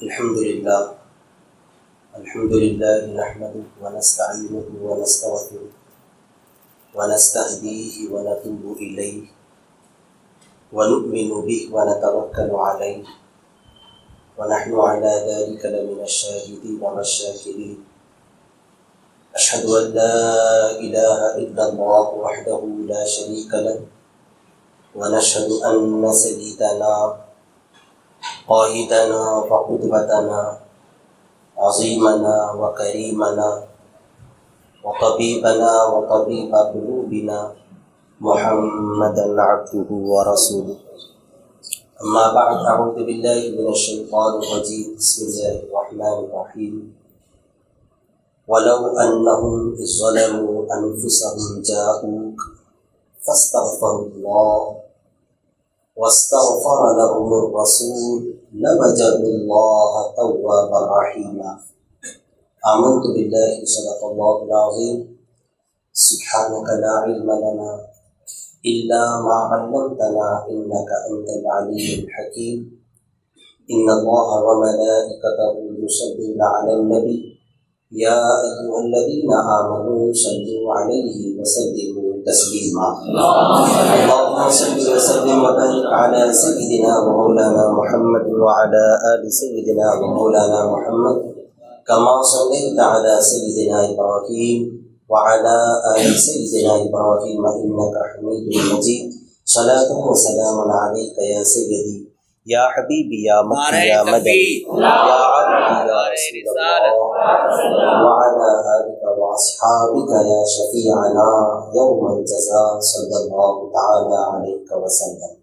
الحمد لله نحمده ونستعينه ونستغفره ونستهديه ونتوب إليه ونؤمن به ونتوكل عليه ونحن على ذلك لمن الشاهدين والشاكرين. أشهد أن لا إله إلا الله وحده لا شريك له ونشهد أن سيدنا قائدنا وقدوتنا عظيمنا وكريمنا وطبيبنا وطبيب قلوبنا محمدا عبده ورسوله. أما بعد، أعوذ بالله من الشيطان الرجيم. بسم الله الرحمن الرحيم. ولو أنهم إذ ظلموا أنفسهم جاءوك فاستغفروا الله واستغفر لهم الرسول لوجدوا الله توابا رحيما. آمنت بالله صدق الله العظيم. سبحانك لا علم لنا إلا ما علمتنا إنك أنت العليم الحكيم. إن الله وملائكته يصلون على النبي يا أيها الذين آمنوا صلوا عليه وسلموا تسليما. اللهم صل وسلم وبارك على سيدنا ومولانا محمد وعلى آل سيدنا ومولانا محمد كما صليت على سيدنا إبراهيم وعلى آل سيدنا إبراهيم إنك حميد مجيد. صلاة وسلام عليك يا سيدي يا حبيبي يا مكي يا مدني يا عبدي يا رسول الله وعلى آلك وأصحابك يا شفيعنا يوم الجزاء صلى الله تعالى عليك وسلم.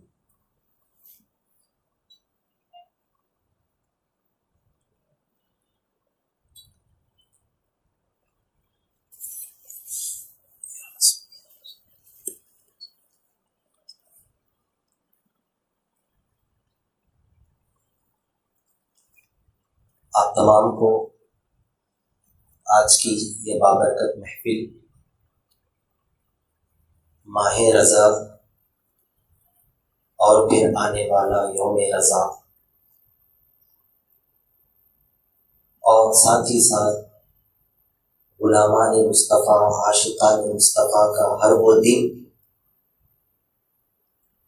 آپ تمام کو آج کی یہ بابرکت محفل ماہ رضا اور پھر آنے والا یوم رضا اور ساتھ ہی ساتھ غلامان مصطفیٰ عاشقان مصطفیٰ کا ہر وہ دن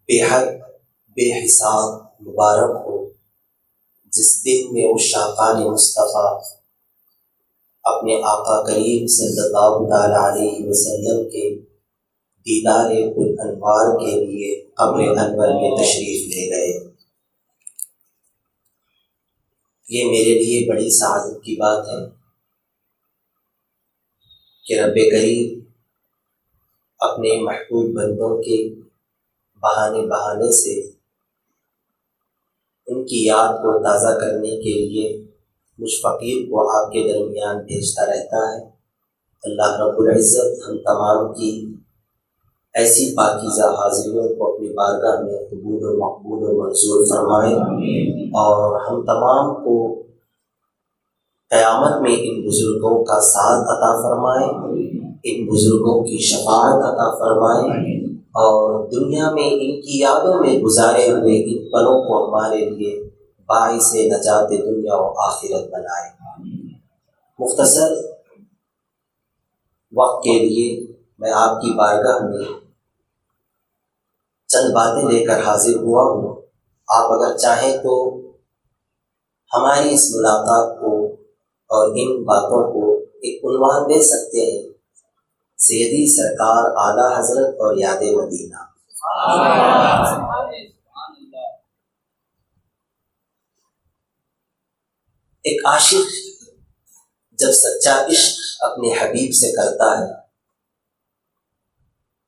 بے حد بے حساب مبارک ہو جس دن میں اس شاقان مصطفیٰ اپنے آقا کریم صلی اللہ تعالی علیہ وسلم کے دیدار الانوار کے لیے قبر انور میں تشریف لے گئے. یہ میرے لیے بڑی سعادت کی بات ہے کہ رب کریم اپنے محبوب بندوں کے بہانے سے ان کی یاد کو تازہ کرنے کے لیے مجھ فقیر کو آپ کے درمیان بھیجتا رہتا ہے. اللہ رب العزت ہم تمام کی ایسی پاکیزہ حاضریوں کو اپنی بارگاہ میں قبول و مقبول و منظور فرمائے اور ہم تمام کو قیامت میں ان بزرگوں کا ساتھ عطا فرمائے، ان بزرگوں کی شفاعت عطا فرمائے اور دنیا میں ان کی یادوں میں گزارے ہوئے ان پلوں کو ہمارے لیے باعث نجات دنیا و آخرت بنائے. مختصر وقت کے لیے میں آپ کی بارگاہ میں چند باتیں لے کر حاضر ہوا ہوں. آپ اگر چاہیں تو ہماری اس ملاقات کو اور ان باتوں کو ایک عنوان دے سکتے ہیں: سیدی سرکار اعلیٰ حضرت اور یاد مدینہ. ایک عاشق جب سچا عشق اپنے حبیب سے کرتا ہے،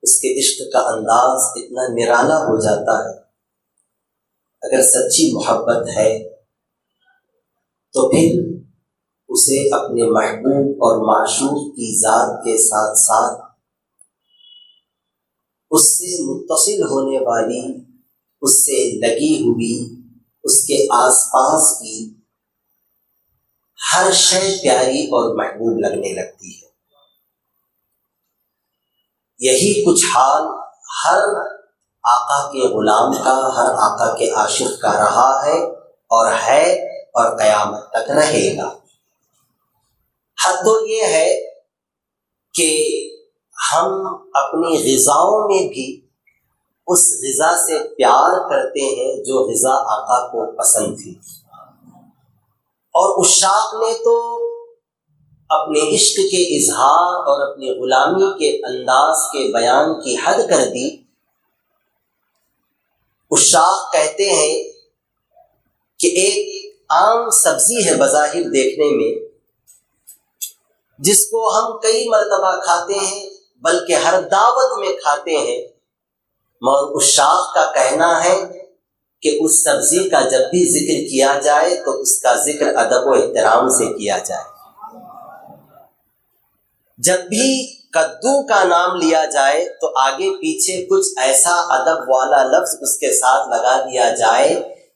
اس کے عشق کا انداز اتنا نرالا ہو جاتا ہے. اگر سچی محبت ہے تو پھر اسے اپنے محبوب اور معشوق کی ذات کے ساتھ ساتھ اس سے متصل ہونے والی، اس سے لگی ہوئی، اس کے آس پاس کی ہر شے پیاری اور محبوب لگنے لگتی ہے. یہی کچھ حال ہر آقا کے غلام کا، ہر آقا کے عاشق کا رہا ہے اور اور قیامت تک رہے گا۔ حد تو یہ ہے کہ ہم اپنی غذاؤں میں بھی اس غذا سے پیار کرتے ہیں جو غذا آقا کو پسند تھی، اور عشاق نے تو اپنے عشق کے اظہار اور اپنی غلامی کے انداز کے بیان کی حد کر دی۔ عشاق کہتے ہیں کہ ایک عام سبزی ہے بظاہر دیکھنے میں، جس کو ہم کئی مرتبہ کھاتے ہیں، بلکہ ہر دعوت میں کھاتے ہیں، مگر عشاق کا کہنا ہے کہ اس سبزی کا جب بھی ذکر کیا جائے تو اس کا ذکر ادب و احترام سے کیا جائے۔ جب بھی کدو کا نام لیا جائے تو آگے پیچھے کچھ ایسا ادب والا لفظ اس کے ساتھ لگا دیا جائے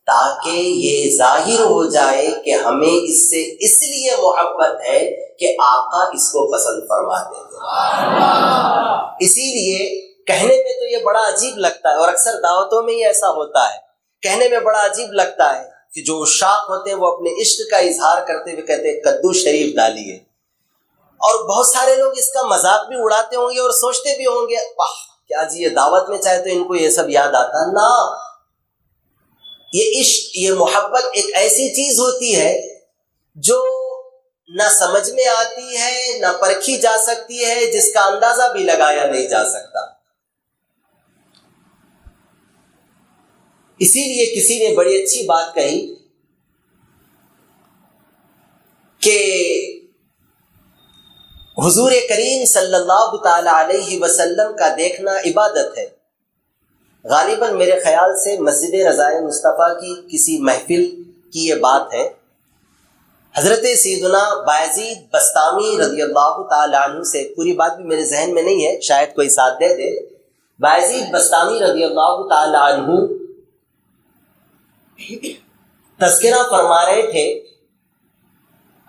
تاکہ یہ ظاہر ہو جائے کہ ہمیں اس سے اس لیے محبت ہے کہ آقا اس کو پسند فرماتے ہیں۔ اسی لیے کہنے میں تو یہ بڑا عجیب لگتا ہے، اور اکثر دعوتوں میں ہی ایسا ہوتا ہے، کہنے میں بڑا عجیب لگتا ہے کہ جو عشاق ہوتے ہیں وہ اپنے عشق کا اظہار کرتے ہوئے کہتے ہیں کدو شریف ڈالیے، اور بہت سارے لوگ اس کا مذاق بھی اڑاتے ہوں گے اور سوچتے بھی ہوں گے واہ کیا جی یہ دعوت میں چاہے تو ان کو یہ سب یاد آتا۔ نہ، یہ عشق، یہ محبت ایک ایسی چیز ہوتی ہے جو نہ سمجھ میں آتی ہے، نہ پرکھی جا سکتی ہے، جس کا اندازہ بھی لگایا نہیں جا سکتا۔ اسی لیے کسی نے بڑی اچھی بات کہی کہ حضور کریم صلی اللہ تعالی علیہ وسلم کا دیکھنا عبادت ہے۔ غالباً میرے خیال سے مسجد رضائے مصطفیٰ کی کسی محفل کی یہ بات ہے۔ حضرت سیدنا بایزید بسطامی رضی اللہ تعالی عنہ سے، پوری بات بھی میرے ذہن میں نہیں ہے، شاید کوئی ساتھ دے دے۔ بایزید بسطامی رضی اللہ تعالی عنہ تذکرہ فرما رہے تھے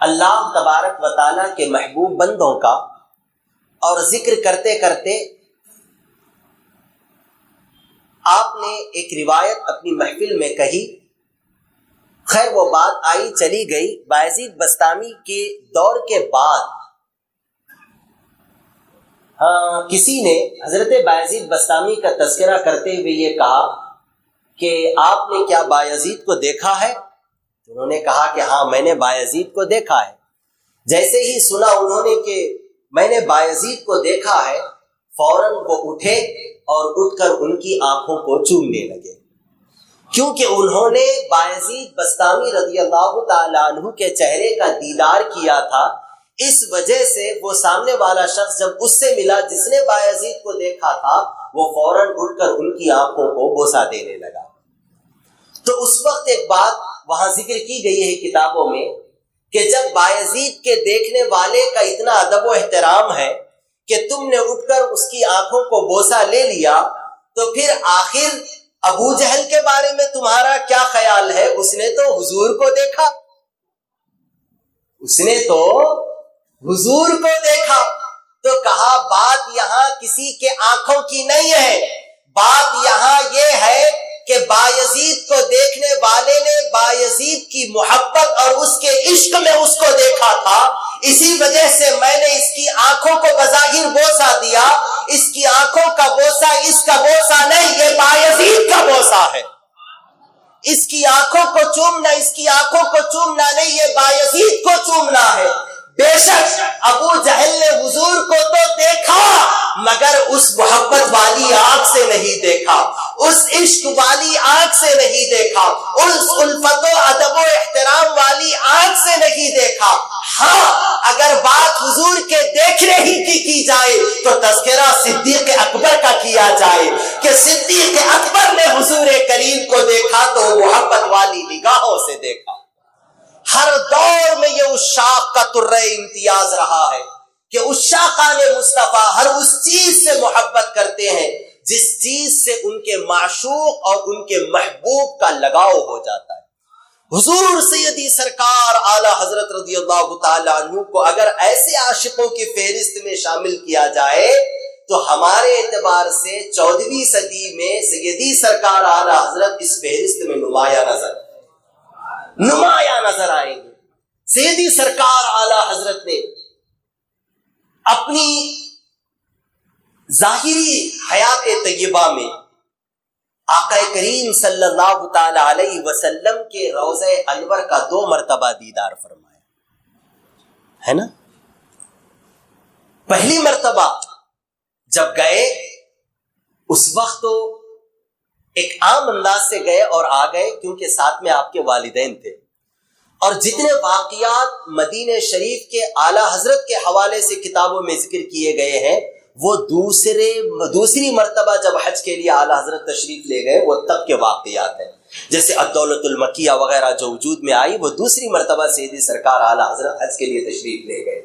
اللہ تبارک و تعالیٰ کے محبوب بندوں کا، اور ذکر کرتے کرتے آپ نے ایک روایت اپنی محفل میں کہی۔ خیر وہ بات آئی چلی گئی۔ بایزید بسطامی کے دور کے بعد کسی نے حضرت بایزید بسطامی کا تذکرہ کرتے ہوئے یہ کہا کہ آپ نے کیا بایزید کو دیکھا ہے؟ انہوں نے کہا کہ ہاں میں نے بایزید کو دیکھا ہے۔ جیسے ہی سنا انہوں نے کہ میں نے بایزید کو دیکھا ہے، فوراً وہ اٹھے اور اٹھ کر ان کی آنکھوں کو چومنے لگے، کیونکہ انہوں نے بایزید بسطامی رضی اللہ تعالی عنہ کے چہرے کا دیدار کیا تھا۔ اس وجہ سے وہ سامنے والا شخص جب اس سے ملا جس نے بایزید کو دیکھا تھا، وہ فوراً اٹھ کر ان کی آنکھوں کو بوسہ دینے لگا۔ تو اس وقت ایک بات وہاں ذکر کی گئی ہے کتابوں میں کہ جب بایزید کے دیکھنے والے کا اتنا ادب و احترام ہے کہ تم نے اٹھ کر اس کی آنکھوں کو بوسہ لے لیا، تو پھر آخر ابو جہل کے بارے میں تمہارا کیا خیال ہے؟ اس نے تو حضور کو دیکھا، اس نے تو حضور کو دیکھا۔ تو کہا بات یہاں کسی کے آنکھوں کی نہیں ہے، بات یہاں یہ ہے کہ بایزید کو دیکھنے والے نے بایزید کی محبت اور اس کے عشق میں اس کو دیکھا تھا، اسی وجہ سے میں نے اس کی آنکھوں کو بظاہر بوسہ دیا۔ اس کی آنکھوں کا بوسہ اس کا بوسہ نہیں، یہ بایزید کا بوسہ ہے۔ اس کی آنکھوں کو چومنا اس کی آنکھوں کو چومنا نہیں، یہ بایزید کو چومنا ہے۔ بے شک ابو جہل نے حضور کو تو دیکھا مگر اس محبت والی آنکھ سے نہیں دیکھا، اس عشق والی آنکھ سے نہیں دیکھا، اس الفت و ادب و احترام والی آنکھ سے نہیں دیکھا۔ ہاں اگر بات حضور کے دیکھنے ہی کی جائے تو تذکرہ صدیق اکبر کا کیا جائے کہ صدیق اکبر نے حضور کریم کو دیکھا تو محبت والی نگاہوں سے دیکھا۔ ہر دور میں یہ عشاق کا طرہ امتیاز رہا ہے کہ عشاقان مصطفیٰ ہر اس چیز سے محبت کرتے ہیں جس چیز سے ان کے معشوق اور ان کے محبوب کا لگاؤ ہو جاتا ہے۔ حضور سیدی سرکار اعلی حضرت رضی اللہ تعالی عنہ کو اگر ایسے عاشقوں کی فہرست میں شامل کیا جائے تو ہمارے اعتبار سے 14ویں صدی میں سیدی سرکار اعلی حضرت اس فہرست میں نمایاں نظر سیدی سرکار اعلی حضرت نے اپنی ظاہری حیات طیبہ میں آقا کریم صلی اللہ تعالی علیہ وسلم کے روضہ انور کا 2 مرتبہ دیدار فرمایا ہے نا. پہلی مرتبہ جب گئے اس وقت تو ایک عام انداز سے گئے اور آ گئے، کیونکہ ساتھ میں آپ کے والدین تھے، اور جتنے واقعات مدینہ شریف کے اعلی حضرت کے حوالے سے کتابوں میں ذکر کیے گئے ہیں وہ دوسری مرتبہ جب حج کے لیے اعلی حضرت تشریف لے گئے وہ تب کے واقعات ہیں. جیسے الدولت المکیہ وغیرہ جو وجود میں آئی وہ دوسری مرتبہ سیدی سرکار اعلی حضرت حج کے لیے تشریف لے گئے،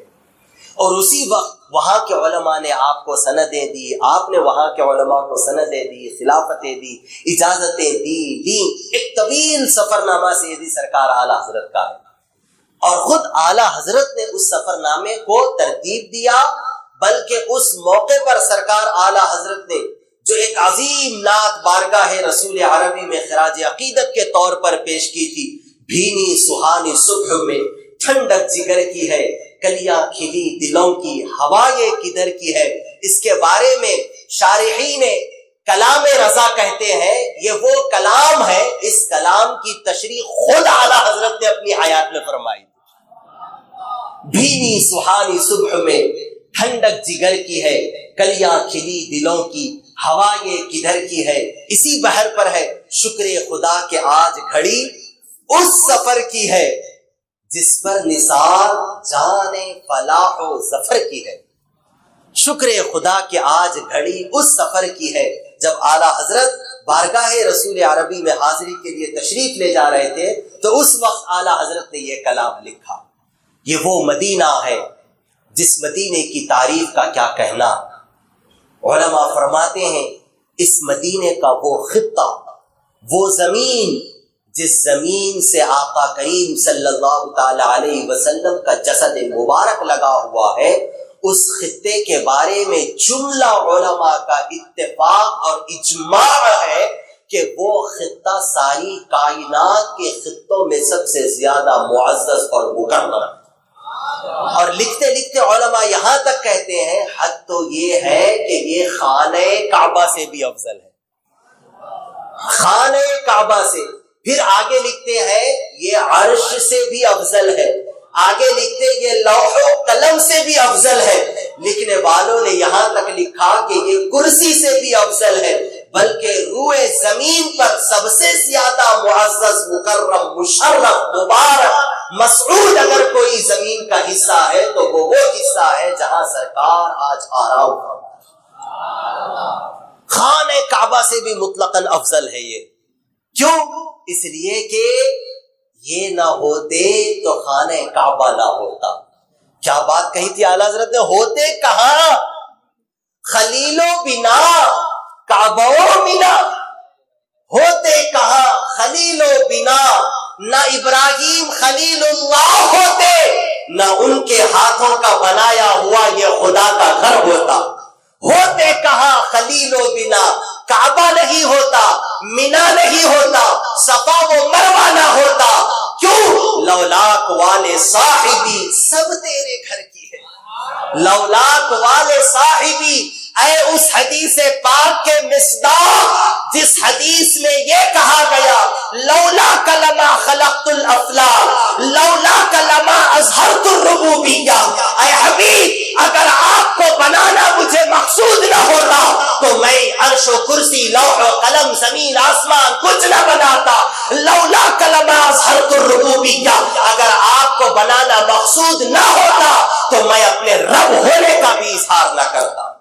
اور اسی وقت وہاں کے علماء نے آپ کو سندیں دی، آپ نے وہاں کے علماء کو سندیں دی، خلافتیں دی، اجازتیں دی. ایک طویل سفر نامہ سیدی سرکار اعلی حضرت کا ہے، اور خود اعلی حضرت نے اس سفر نامے کو ترتیب دیا، بلکہ اس موقع پر سرکار اعلی حضرت نے جو ایک عظیم نعت بارگاہ رسول عربی میں خراج عقیدت کے طور پر پیش کی تھی، بھینی سہانی صبح میں ٹھنڈک جگر کی ہے، کلیاں کھلی دلوں کی، ہوا یہ کدھر کی ہے. اس کے بارے میں شارحین کلام رضا کہتے ہیں یہ وہ کلام ہے، اس کلام کی تشریح خود اعلی حضرت نے اپنی حیات میں فرمائی. بھینی سہانی صبح میں ٹھنڈک جگر کی ہے، کلیاں کھلی دلوں کی، ہوا یہ کدھر کی ہے. اسی بحر پر ہے شکر خدا کہ آج گھڑی اس سفر کی ہے جس پر نثار جان فلاح و ظفر کی ہے. شکر خدا کہ آج گھڑی اس سفر کی ہے. جب اعلی حضرت بارگاہ رسول عربی میں حاضری کے لیے تشریف لے جا رہے تھے تو اس وقت اعلی حضرت نے یہ کلام لکھا. یہ وہ مدینہ ہے جس مدینے کی تعریف کا کیا کہنا. علماء فرماتے ہیں اس مدینے کا وہ خطہ، وہ زمین جس زمین سے آقا کریم صلی اللہ تعالی علیہ وسلم کا جسد مبارک لگا ہوا ہے، اس خطے کے بارے میں جملہ علماء کا اتفاق اور اجماع ہے کہ وہ خطہ ساری کائنات کے خطوں میں سب سے زیادہ معزز اور مکرم ہے. اور لکھتے لکھتے علماء یہاں تک کہتے ہیں حد تو یہ ہے کہ یہ خانہ کعبہ سے بھی افضل ہے، خانہ کعبہ سے. پھر آگے لکھتے ہیں یہ عرش سے بھی افضل ہے، آگے لکھتے یہ لوح و قلم سے بھی افضل ہے. لکھنے والوں نے یہاں تک لکھا کہ یہ کرسی سے بھی افضل ہے، بلکہ روئے زمین پر سب سے زیادہ معزز، مکرم، مشرف، مبارک، مسعود اگر کوئی زمین کا حصہ ہے تو وہ حصہ ہے جہاں سرکار آج آرام فرما. خانہ کعبہ سے بھی مطلقاً افضل ہے یہ. کیوں؟ اس لیے کہ یہ نہ ہوتے تو خانہ کعبہ نہ ہوتا. کیا بات کہی تھی اعلی حضرت نے، ہوتے کہاں خلیل و بنا کعبہ و منا، ہوتے کہاں خلیل و بنا. نہ ابراہیم خلیل اللہ ہوتے، نہ ان کے ہاتھوں کا بنایا ہوا یہ خدا کا گھر ہوتا. ہوتے کہاں خلیل و بنا، کعبہ نہیں ہوتا، منا نہیں ہوتا، صفا و مروہ نہ ہوتا. کیوں؟ لولاک والے صاحبی سب تیرے گھر کی ہے. لولاک والے صاحبی، اے اس حدیث پاک کے مصداق جس حدیث میں یہ کہا گیا لولا کلمہ خلقت الافلاق لولا کلمہ اظہرت الربوبیہ. اے حبیب اگر آپ کو بنانا مجھے مقصود نہ ہوتا تو میں عرش و کرسی، لوح و قلم، زمین آسمان کچھ نہ بناتا. لولا کلمہ اظہرت الربوبیہ، اگر آپ کو بنانا مقصود نہ ہوتا تو میں اپنے رب ہونے کا بھی اظہار نہ کرتا.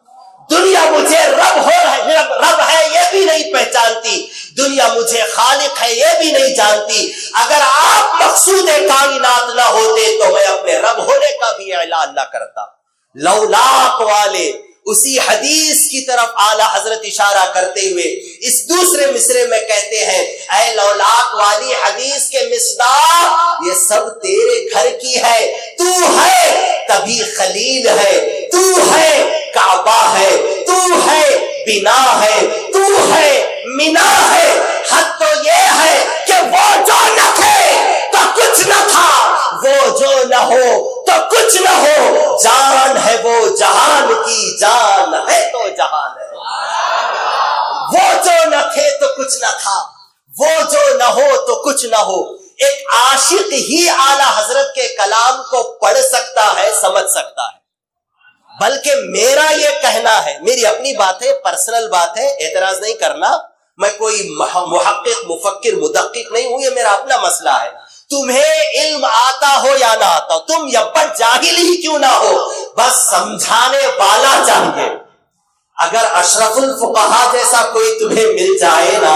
دنیا مجھے رب ہے یہ بھی نہیں پہچانتی، دنیا مجھے خالق ہے یہ بھی نہیں جانتی. اگر آپ مقصود کائنات نہ ہوتے تو میں اپنے رب ہونے کا بھی اعلان نہ کرتا. لولاک والے، اسی حدیث کی طرف اعلی حضرت اشارہ کرتے ہوئے اس دوسرے مصرے میں کہتے ہیں اے لولاک والی حدیث کے مصداق، یہ سب تیرے گھر کی ہے. تو ہے تبھی خلیل ہے، تو ہے کعبہ ہے، تو ہے بنا ہے، تو ہے منا ہے. حد تو یہ ہے کہ وہ جو نہ تھے تو کچھ نہ تھا، وہ جو ہو تو کچھ نہ ہو، جان ہے وہ جہان کی، جان ہے تو جہان ہے۔ وہ جو نہ تھے تو کچھ نہ تھا، وہ جو نہ ہو تو کچھ نہ ہو۔ ایک عاشق ہی اعلیٰ حضرت کے کلام کو پڑھ سکتا ہے، سمجھ سکتا ہے۔ بلکہ میرا یہ کہنا ہے، میری اپنی بات ہے، پرسنل بات ہے، اعتراض نہیں کرنا، میں کوئی محقق مفکر مدقق نہیں ہوں، یہ میرا اپنا مسئلہ ہے۔ تمہیں علم آتا ہو یا نہ آتا ہو، تم یبٹ جاہل ہی کیوں نہ ہو، بس سمجھانے والا چاہیے۔ اگر اشرف الفقہا جیسا کوئی تمہیں مل جائے نا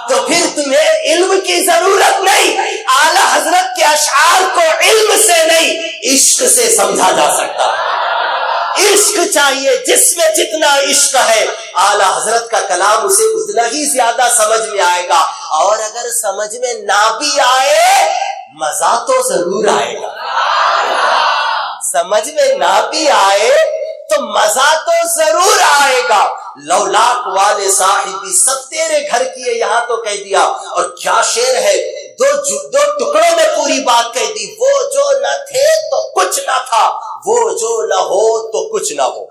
تو پھر تمہیں علم کی ضرورت نہیں۔ اعلیٰ حضرت کے اشعار کو علم سے نہیں، عشق سے سمجھا جا سکتا ہے۔ عشق چاہیے، جس میں جتنا عشق ہے اعلیٰ حضرت کا کلام اسے اتنا ہی زیادہ سمجھ میں آئے گا، اور اگر سمجھ میں نہ بھی آئے مزہ تو ضرور آئے گا۔ سمجھ میں نہ بھی آئے تو مزہ تو ضرور آئے گا۔ لولاک والے صاحبی سب تیرے گھر کی ہے، یہاں تو کہہ دیا، اور کیا شعر ہے، دو ٹکڑوں میں پوری بات کہہ دی۔ وہ جو نہ تھے تو کچھ نہ تھا، وہ جو نہ ہو تو کچھ نہ ہو۔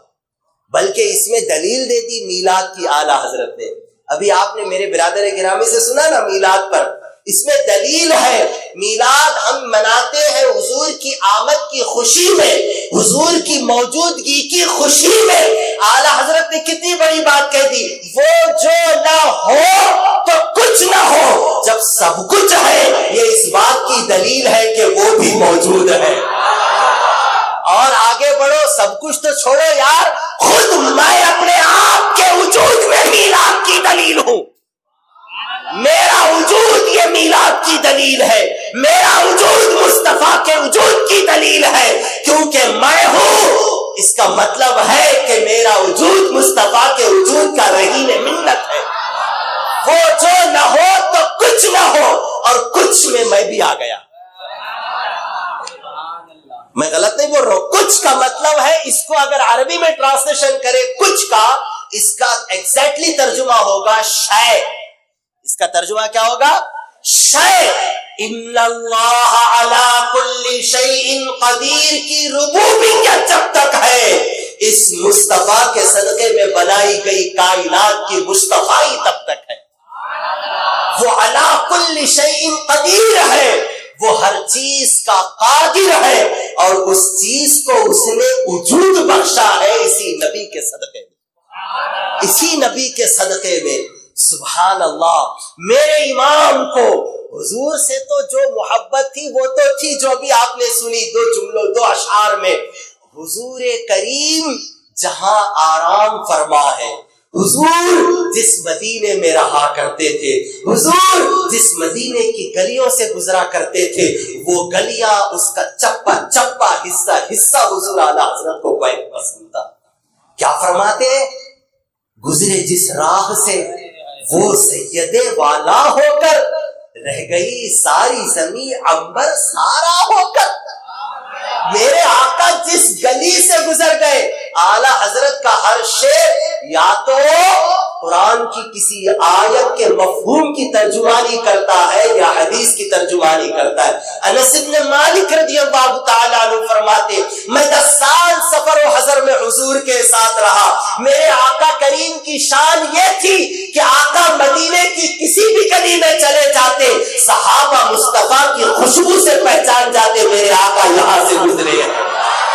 بلکہ اس میں دلیل دے دی میلاد کی اعلیٰ حضرت نے۔ ابھی آپ نے میرے برادر گرامی سے سنا نا میلاد پر، اس میں دلیل ہے۔ میلاد ہم مناتے ہیں حضور کی آمد کی خوشی میں، حضور کی موجودگی کی خوشی میں۔ اعلیٰ حضرت نے کتنی بڑی بات کہہ دی، وہ جو نہ ہو تو کچھ نہ ہو، جب سب کچھ ہے یہ اس بات کی دلیل ہے کہ وہ بھی موجود ہے۔ اور آگے بڑھو، سب کچھ تو چھوڑو یار، خود میں اپنے آپ کے وجود میں میلاد کی دلیل ہوں۔ میرا وجود یہ میلاد کی دلیل ہے، میرا وجود مصطفیٰ کے وجود کی دلیل ہے، کیونکہ میں ہوں، اس کا مطلب ہے کہ میرا وجود مصطفیٰ کے وجود کا رہین منت ہے۔ وہ جو نہ ہو تو کچھ نہ ہو، اور کچھ میں بھی آ گیا۔ میں غلط نہیں بول رہا ہوں، کچھ کا مطلب ہے، اس کو اگر عربی میں ٹرانسلیشن کرے کچھ کا، اس کا ایگزیکٹلی ترجمہ ہوگا شے۔ اس کا ترجمہ کیا ہوگا؟ شے۔ ان اللہ علی کل شیء قدیر کی ربوبیت جب تک ہے، اس مصطفیٰ کے صدقے میں بنائی گئی کائنات کی مصطفائی تب تک ہے۔ وہ علی کل شیء قدیر ہے، وہ ہر چیز کا قادر ہے، اور اس چیز کو اس نے وجود بخشا ہے اسی نبی کے صدقے میں، اسی نبی کے صدقے میں۔ سبحان اللہ۔ میرے امام کو حضور سے تو جو محبت تھی وہ تو تھی جو بھی آپ نے سنی دو جملوں دو اشعار میں۔ حضور کریم جہاں آرام فرما ہے، حضور جس مدینے میں رہا کرتے تھے، حضور جس مدینے کی گلیوں سے گزرا کرتے تھے، وہ گلیاں اس کا چپا چپا حصہ حضور اعلیٰ حضرت کو بہت پسند تھا۔ کیا فرماتے ہیں؟ گزرے جس راہ سے وہ سیدے والا ہو کر، رہ گئی ساری زمین عنبر سارا ہو کر۔ میرے آقا جس گلی سے گزر گئے، اعلیٰ حضرت کا ہر شعر یا تو قرآن کی کسی آیت کے مفہوم کی ترجمانی کرتا ہے یا حدیث کی ترجمانی کرتا ہے۔ انس بن مالک رضی اللہ تعالیٰ عنہ فرماتے، میں 10 سال سفر و حضر میں حضور کے ساتھ رہا، میرے آقا کریم کی شان یہ تھی کہ آقا مدینے کی کسی بھی گلی میں چلے جاتے، صحابہ مصطفیٰ کی خوشبو سے پہچان جاتے میرے آقا یہاں سے گزرے ہیں۔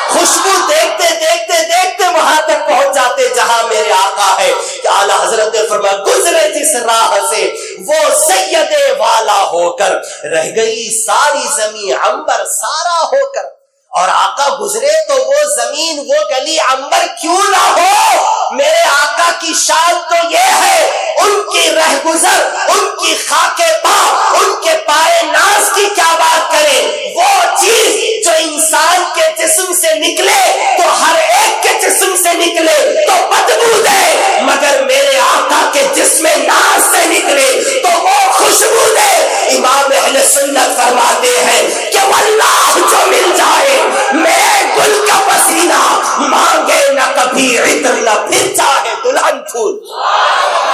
خوشبو دیکھتے دیکھتے دیکھتے وہاں تک پہنچ جاتے جہاں میرے آقا ہے۔ کہ اعلیٰ حضرت نے فرمایا، گزرے جس راہ سے وہ سیدے والا ہو کر، رہ گئی ساری زمین عنبر سارا ہو کر۔ اور آقا گزرے تو وہ زمین وہ گلی عنبر کیوں نہ ہو؟ میرے آقا کی شان تو یہ ہے، ان کی رہ گزر، ان کی خاک پا، ان کے پائے ناز کی کیا بات کریں۔ وہ چیز جو انسان کے جسم سے نکلے تو ہر ایک کے جسم سے نکلے تو بدبو دے، مگر میرے آقا کے جسم ناز سے نکلے تو وہ خوشبو دے۔ امام اہل سنت فرماتے ہیں کہ واللہ جو مل جائے میرے گل کا پسینہ، مانگے نہ کبھی عطر نہ پھر چاہے دلہن پھول۔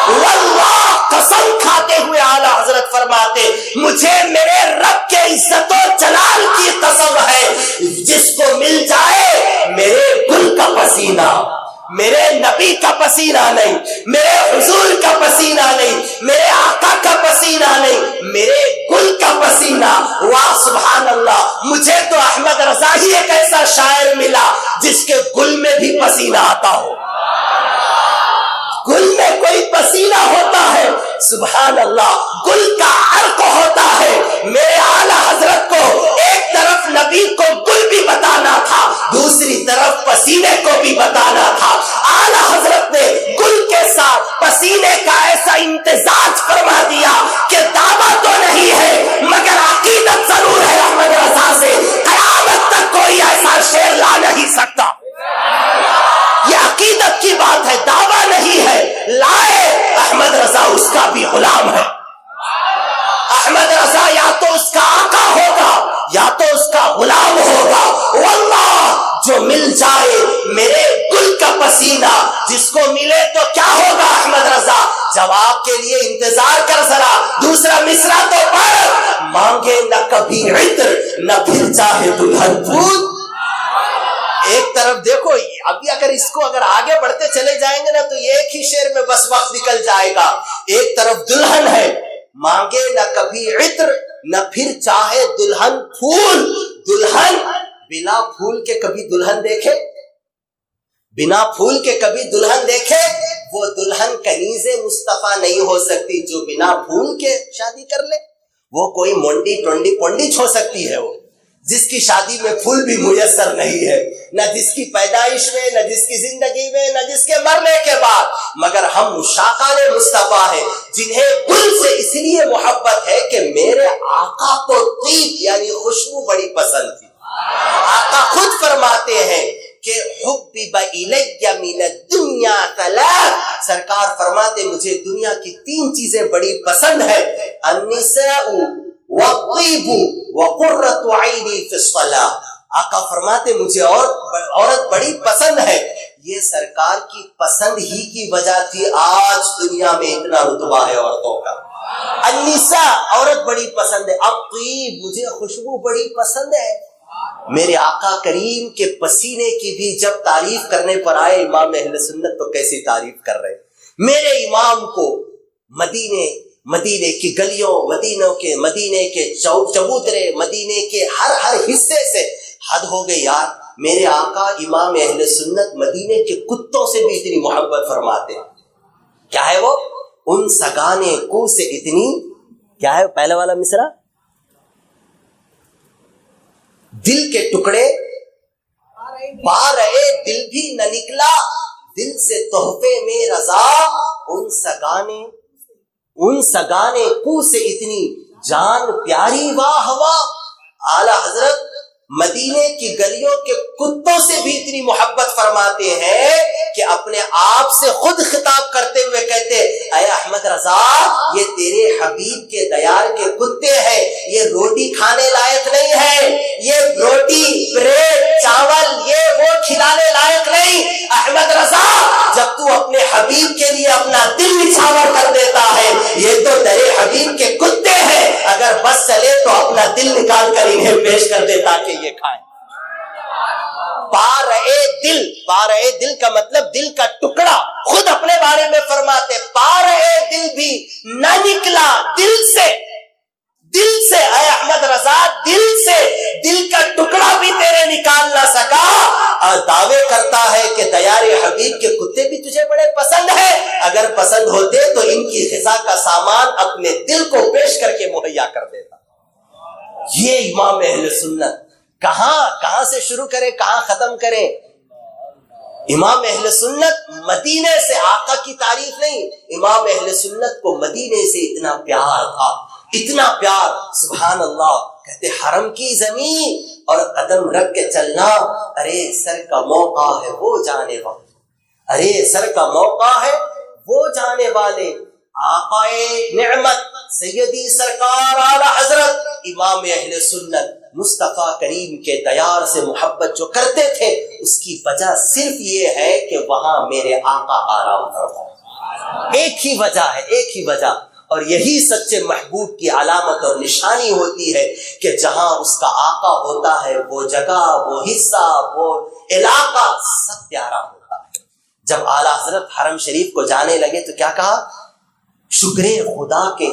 واللہ قسم کھاتے ہوئے اعلیٰ حضرت فرماتے، مجھے میرے رب کے عزت و جلال کی قسم ہے، میرے نبی کا پسینہ نہیں، میرے حضور کا پسینہ نہیں، میرے آقا کا پسینہ نہیں، میرے گل کا پسینہ۔ واہ سبحان اللہ، مجھے تو احمد رضا ہی ایک ایسا شاعر ملا جس کے گل میں بھی پسینہ آتا ہو۔ گل میں کوئی پسینہ ہوتا ہے، سبحان اللہ، گل کا عرق ہوتا ہے۔ میرے اعلیٰ حضرت کو ایک طرف نبی کو گل بھی بتانا تھا، دوسری طرف پسینے کو بھی بتانا تھا۔ اعلیٰ حضرت نے گل کے ساتھ پسینے کا ایسا امتزاج فرما دیا کہ دعویٰ تو نہیں ہے مگر عقیدت ضرور ہے احمد رضا سے، قیامت تک کوئی ایسا شعر لا نہیں سکتا۔ یہ عقیدت کی بات ہے، دعویٰ نہیں ہے، لائے احمد رضا اس کا بھی غلام ہے۔ احمد رضا یا تو اس کا آقا ہوگا یا تو اس کا غلام ہوگا۔ واللہ جو مل جائے میرے گل کا پسینہ، جس کو ملے تو کیا ہوگا احمد رضا؟ جواب کے لیے انتظار کر ذرا، دوسرا مصرع تو پڑھ، مانگے نہ کبھی عطر نہ پھر چاہے دلہن پھول۔ ایک طرف دیکھو، ابھی اگر آگے بڑھتے چلے جائیں گے نا تو ایک ہی شعر میں بس وقت نکل جائے گا۔ ایک طرف دلہن ہے، مانگے نہ کبھی عطر نہ پھر چاہے دلہن پھول۔ دلہن بنا پھول کے کبھی دلہن دیکھے؟ بنا پھول کے کبھی دلہن دیکھے؟ وہ دلہن کنیز مصطفیٰ نہیں ہو سکتی جو بنا پھول کے شادی کر لے۔ وہ کوئی مونڈی ٹونڈی پونڈی ہو سکتی ہے، وہ جس کی شادی میں پھول بھی میسر نہیں ہے، نہ جس کی پیدائش میں، نہ جس کی زندگی میں، نہ جس کے مرنے کے بعد۔ مگر ہم مشاقان مصطفیٰ ہیں جنہیں گل سے اس لیے محبت ہے کہ میرے آقا کو طیب یعنی خوشبو بڑی پسند تھی۔ آقا خود فرماتے ہیں کہ حبب الی من الدنیا ثلاث، سرکار فرماتے مجھے دنیا کی 3 چیزیں بڑی پسند ہے، النساء والطیب وقرۃ عینی فی الصلاۃ۔ آقا فرماتے مجھے عورت بڑی پسند ہے۔ یہ سرکار کی پسند ہی کی وجہ تھی آج دنیا میں اتنا رتبہ ہے عورتوں کا۔ النساء عورت بڑی پسند ہے، الطیب مجھے خوشبو بڑی پسند ہے۔ میرے آقا کریم کے پسینے کی بھی جب تعریف کرنے پر آئے امام اہل سنت تو کیسی تعریف کر رہے، میرے امام کو مدینے کی گلیوں، مدینے کے چبوترے، مدینے کے ہر حصے سے حد ہو گئی یار۔ میرے آقا امام اہل سنت مدینے کے کتوں سے بھی اتنی محبت فرماتے ہیں۔ کیا ہے وہ؟ ان سگانے کو سے اتنی، کیا ہے پہلے والا مصرع؟ دل کے ٹکڑے پا رہے دل بھی نہ نکلا، دل سے تحفے میں رضا، ان سگانے کو سے اتنی جان پیاری واہ واہ۔ اعلی حضرت مدینے کی گلیوں کے کتوں سے بھی اتنی محبت فرماتے ہیں کہ اپنے آپ سے خود خطاب کرتے ہوئے کہتے اے احمد رضا، یہ تیرے حبیب کے دیار کے کتے ہیں، یہ روٹی کھانے لائق نہیں ہے، یہ روٹی بریڈ چاول یہ وہ کھلانے لائق نہیں۔ احمد رضا جب تو اپنے حبیب کے لیے اپنا دل نچھاور کر دیتا ہے، یہ تو تیرے حبیب کے کتے ہیں، اگر بس چلے تو اپنا دل نکال کر انہیں پیش کر دے تاکہ یہ کھائیں۔ پا رہے دل کا مطلب دل کا ٹکڑا، خود اپنے بارے میں فرماتے پا رہے دل بھی نہ نکلا دل سے اے احمد رضا، دل کا ٹکڑا بھی تیرے نکال نہ سکا، اور دعوے کرتا ہے کہ دیار حبیب کے کتے بھی تجھے بڑے پسند ہیں، اگر پسند ہوتے تو ان کی غذا کا سامان اپنے دل کو پیش کر کے مہیا کر دیتا۔ یہ امام اہل سنت کہاں سے شروع کریں کہاں ختم کریں؟ امام اہل سنت مدینے سے آقا کی تعریف نہیں، امام اہل سنت کو مدینے سے اتنا پیار تھا، اتنا پیار، سبحان اللہ۔ کہتے حرم کی زمین اور قدم رکھ کے چلنا، ارے سر کا موقع ہے وہ جانے والے، ارے سر کا موقع ہے وہ جانے والے۔ آقا نعمت سیدی سرکار اعلی حضرت امام اہل سنت مصطفیٰ کریم کے دیار سے محبت جو کرتے تھے، اس کی وجہ صرف یہ ہے کہ وہاں میرے آقا آرام فرما۔ ایک ہی وجہ، اور یہی سچے محبوب کی علامت اور نشانی ہوتی ہے کہ جہاں اس کا آقا ہوتا ہے وہ جگہ، وہ حصہ، وہ علاقہ سب پیارا ہوتا ہے۔ جب اعلیٰ حضرت حرم شریف کو جانے لگے تو کیا کہا؟ شکر خدا کے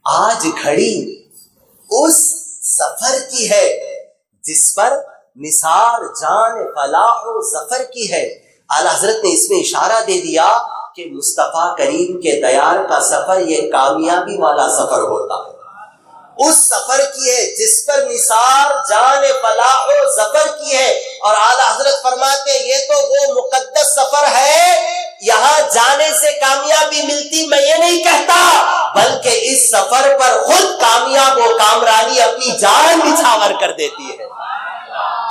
آج گھڑی اس سفر کی ہے جس پر نثار جان فلاح و ظفر کی ہے۔ اعلیٰ حضرت نے اس میں اشارہ دے دیا کہ مصطفیٰ کریم کے دیار کا سفر یہ کامیابی والا سفر ہوتا ہے، اس سفر کی ہے جس پر نثار جان فلاح و ظفر کی ہے۔ اور اعلیٰ حضرت فرماتے ہیں یہ تو وہ مقدس سفر ہے، یہاں جانے سے کامیابی ملتی میں یہ نہیں کہتا، بلکہ اس سفر پر خود کامیاب و کامرانی اپنی جان نچھاور کر دیتی ہے۔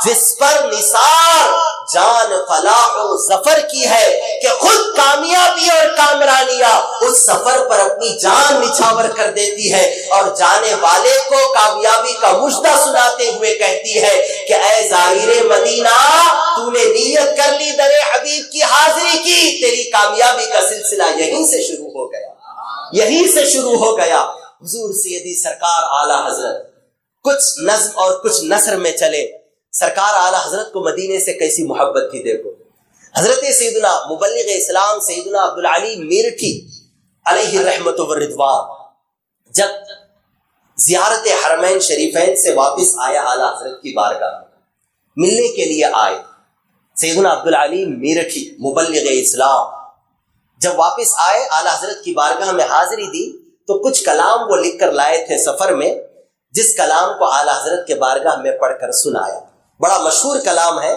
جس پر نثار جان فلاح و ظفر کی ہے کہ خود کامیابی اور کامرانیاں اس سفر پر اپنی جان نچھاور کر دیتی ہے، اور جانے والے کو کامیابی کا مژدہ سناتے ہوئے کہتی ہے کہ اے زائر مدینہ، تو نے نیت کر لی در حبیب کی حاضری کی، تیری کامیابی کا سلسلہ یہیں سے شروع ہو گیا، یہیں سے شروع ہو گیا۔ حضور سیدی سرکار اعلیٰ حضرت کچھ نظم اور کچھ نثر میں چلے۔ سرکار اعلیٰ حضرت کو مدینے سے کیسی محبت تھی دیکھو۔ حضرت سیدنا مبلغ اسلام سیدنا عبدالعلی میرٹھی علیہ رحمت و رضوان جب زیارت حرمین شریفین سے واپس آیا اعلیٰ حضرت کی بارگاہ میں ملنے کے لیے آئے۔ سیدنا عبدالعلی میرٹھی مبلغ اسلام جب واپس آئے اعلیٰ حضرت کی بارگاہ میں حاضری دی تو کچھ کلام وہ لکھ کر لائے تھے سفر میں، جس کلام کو اعلیٰ حضرت کے بارگاہ میں پڑھ کر سنایا۔ بڑا مشہور کلام ہے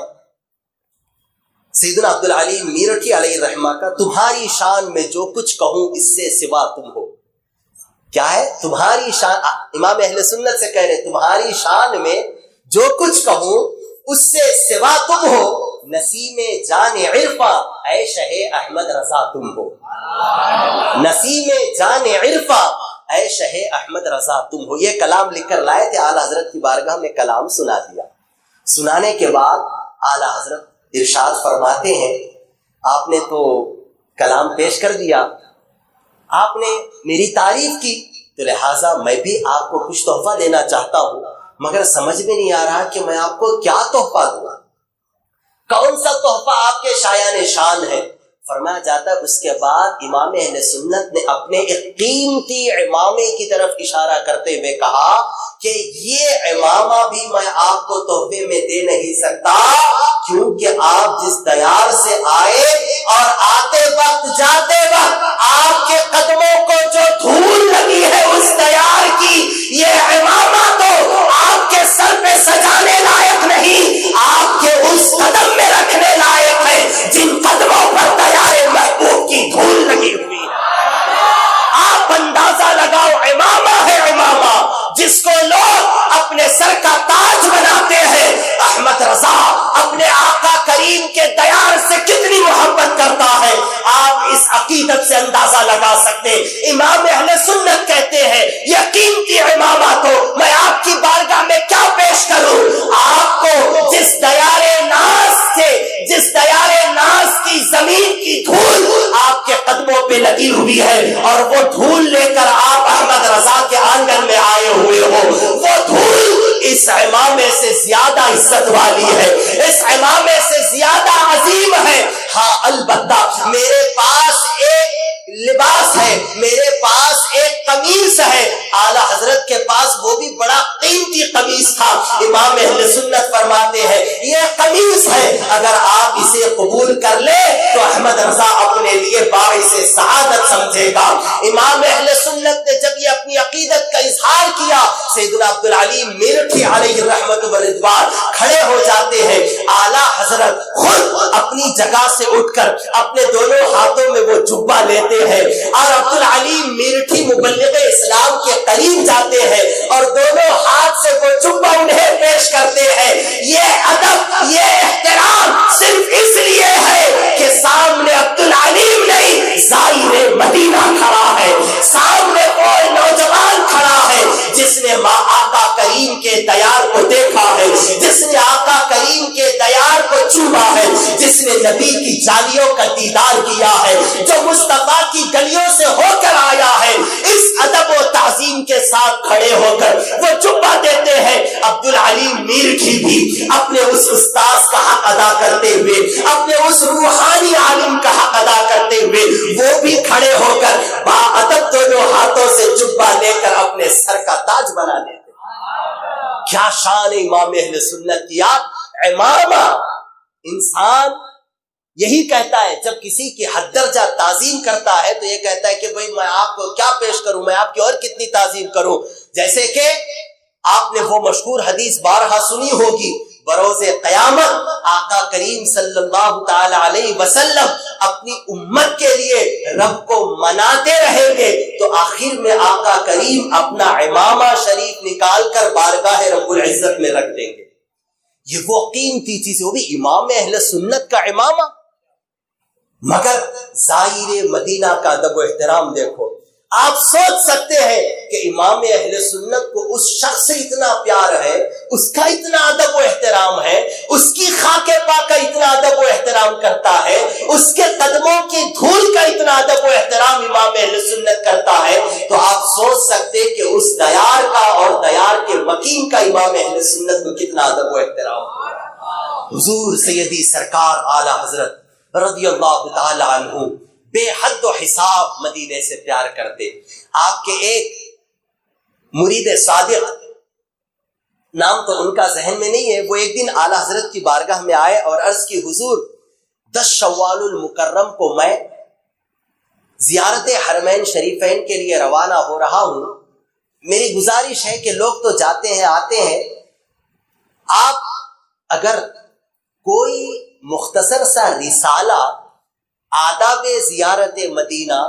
سیدنا عبدالعلی میرٹھی علیہ الرحمہ کا، تمہاری شان میں جو کچھ کہوں اس سے سوا تم ہو۔ کیا ہے؟ تمہاری شان، امام اہل سنت سے کہہ رہے تمہاری شان میں جو کچھ کہوں اس سے سوا تم ہو، نسیم جان عرفاں اے شہ احمد رضا تم ہو، نسیم جان عرفاں اے شہ احمد رضا تم ہو۔ یہ کلام لکھ کر لائے تھے، اعلیٰ حضرت کی بارگاہ میں کلام سنا دیا۔ سنانے کے بعد اعلیٰ حضرت ارشاد فرماتے ہیں آپ نے تو کلام پیش کر دیا، آپ نے میری تعریف کی، تو لہٰذا میں بھی آپ کو کچھ تحفہ دینا چاہتا ہوں، مگر سمجھ میں نہیں آ رہا کہ میں آپ کو کیا تحفہ دوں، کون سا تحفہ آپ کے شایان شان ہے۔ فرمایا جاتا ہے اس کے بعد امام اہل سنت نے اپنے ایک قیمتی عمامے کی طرف اشارہ کرتے ہوئے کہا کہ یہ عمامہ بھی میں آپ کو تحفے میں دے نہیں سکتا، کیونکہ آپ جس دیار سے آئے اور آتے وقت جاتے وقت آپ کے قدموں کو جو دھول لگی ہے اس دیار کی، یہ عمامہ تو آپ کے سر پہ سجانے لائق نہیں، آپ کے اس قدم میں رکھنے لائق ہے جن قدموں پر دیار محبوب کی دھول لگی ہوئی ہے۔ آپ اندازہ لگاؤ، عمامہ ہے عمامہ جس کو لوگ اپنے سر کا تاج بناتے ہیں۔ احمد رضا اپنے آقا کریم کے دیار سے کتنی محبت کرتا ہے، آپ اس عقیدت سے اندازہ لگا سکتے۔ امام اہل سنت کہتے ہیں یہ قیمتی عمامہ تو میں آپ کی بارگاہ میں کیا پیش کروں، آپ کو جس دیار ناز سے، جس دیار ناز کی زمین کی دھول آپ کے قدموں پہ لگی ہوئی ہے، اور وہ دھول لے کر آپ احمد رضا کے آنگن میں آئے ہوئے ہو، وہ دھول اس عمامے سے زیادہ عزت والی ہے، اس عمامے سے زیادہ عظیم ہے۔ ہاں البتہ میرے پاس ایک لباس ہے، میرے پاس ایک قمیص ہے، اعلیٰ حضرت کے پاس وہ بھی بڑا قیمتی قمیص تھا۔ امام اہل سنت فرماتے ہیں یہ قمیص ہے، اگر آپ اسے قبول کر لے تو احمد رضا اپنے لیے باعث سعادت سمجھے گا۔ امام اہل سنت نے جب یہ اپنی عقیدت کا اظہار کیا، سیدنا عبدالعلی میرٹھی علیہ رحمت و رضوان کھڑے ہو جاتے ہیں، اعلیٰ حضرت خود اپنی جگہ سے اٹھ کر اپنے دونوں ہاتھوں میں وہ جبہ لیتے ہیں اور عبدالعلی میرٹھی مبلغ اسلام کے قریب جاتے ہیں اور دونوں ہاتھ سے وہ جبہ انہیں پیش کرتے ہیں۔ یہ ادب، یہ احترام صرف اس لیے ہے کہ سامنے عبدالعلی نہیں، زائر مدینہ کھڑا ہے، سامنے وہ نوجوان کھڑا ہے جس نے ماں آقا کریم کے دیار کو دیکھا ہے، جس نے آقا کریم کے دیار کو چوما ہے، جس نے نبی کی جالیوں کا دیدار کیا ہے، جو مصطفیٰ کی گلیوں سے ہو کر آیا ہے۔ اس ادب و تعظیم کے ساتھ کھڑے ہو کر وہ جبہ دیتے ہیں۔ عبدالعلی میرٹھی بھی اپنے اس استاذ کا حق ادا کرتے ہوئے، اپنے اس روحانی عالم کا حق ادا کرتے ہوئے وہ بھی کھڑے ہو کر باادب دونوں ہاتھوں سے جبہ دے کر اپنے سر کا تاج بنا دیتے۔ کیا شان امام اہل سنت کی! امامہ انسان یہی کہتا ہے جب کسی کی حد درجہ تعظیم کرتا ہے تو یہ کہتا ہے کہ بھئی میں آپ کو کیا پیش کروں، میں آپ کی اور کتنی تعظیم کروں۔ جیسے کہ آپ نے وہ مشہور حدیث بارہا سنی ہوگی، بروز قیامت آقا کریم صلی اللہ تعالی علیہ وسلم اپنی امت کے لیے رب کو مناتے رہیں گے تو آخر میں آقا کریم اپنا امامہ شریف نکال کر بارگاہ رب العزت میں رکھ دیں گے۔ یہ وہ قیمتی چیز، وہ بھی امام اہل سنت کا امامہ۔ مگر زائر مدینہ کا ادب و احترام دیکھو۔ آپ سوچ سکتے ہیں کہ امام اہل سنت کو اس شخص سے اتنا پیار ہے، اس کا اتنا ادب و احترام ہے، اس کی خاک پاک کا اتنا ادب و احترام کرتا ہے، اس کے قدموں کی دھول کا اتنا ادب و احترام امام اہل سنت کرتا ہے، تو آپ سوچ سکتے کہ اس دیار کا اور دیار کے مکین کا امام اہل سنت کو کتنا ادب و احترام ہے۔ حضور سیدی سرکار اعلی حضرت رضی اللہ تعالی عنہ بے حد و حساب مدینے سے پیار کرتے۔ آپ کے ایک مرید صادق، نام تو ان کا ذہن میں نہیں ہے، وہ ایک دن اعلی حضرت کی بارگاہ میں آئے اور عرض کی حضور 10 شوال المکرم کو میں زیارت حرمین شریفین کے لیے روانہ ہو رہا ہوں، میری گزارش ہے کہ لوگ تو جاتے ہیں آتے ہیں، آپ اگر کوئی مختصر سا رسالہ آداب زیارت مدینہ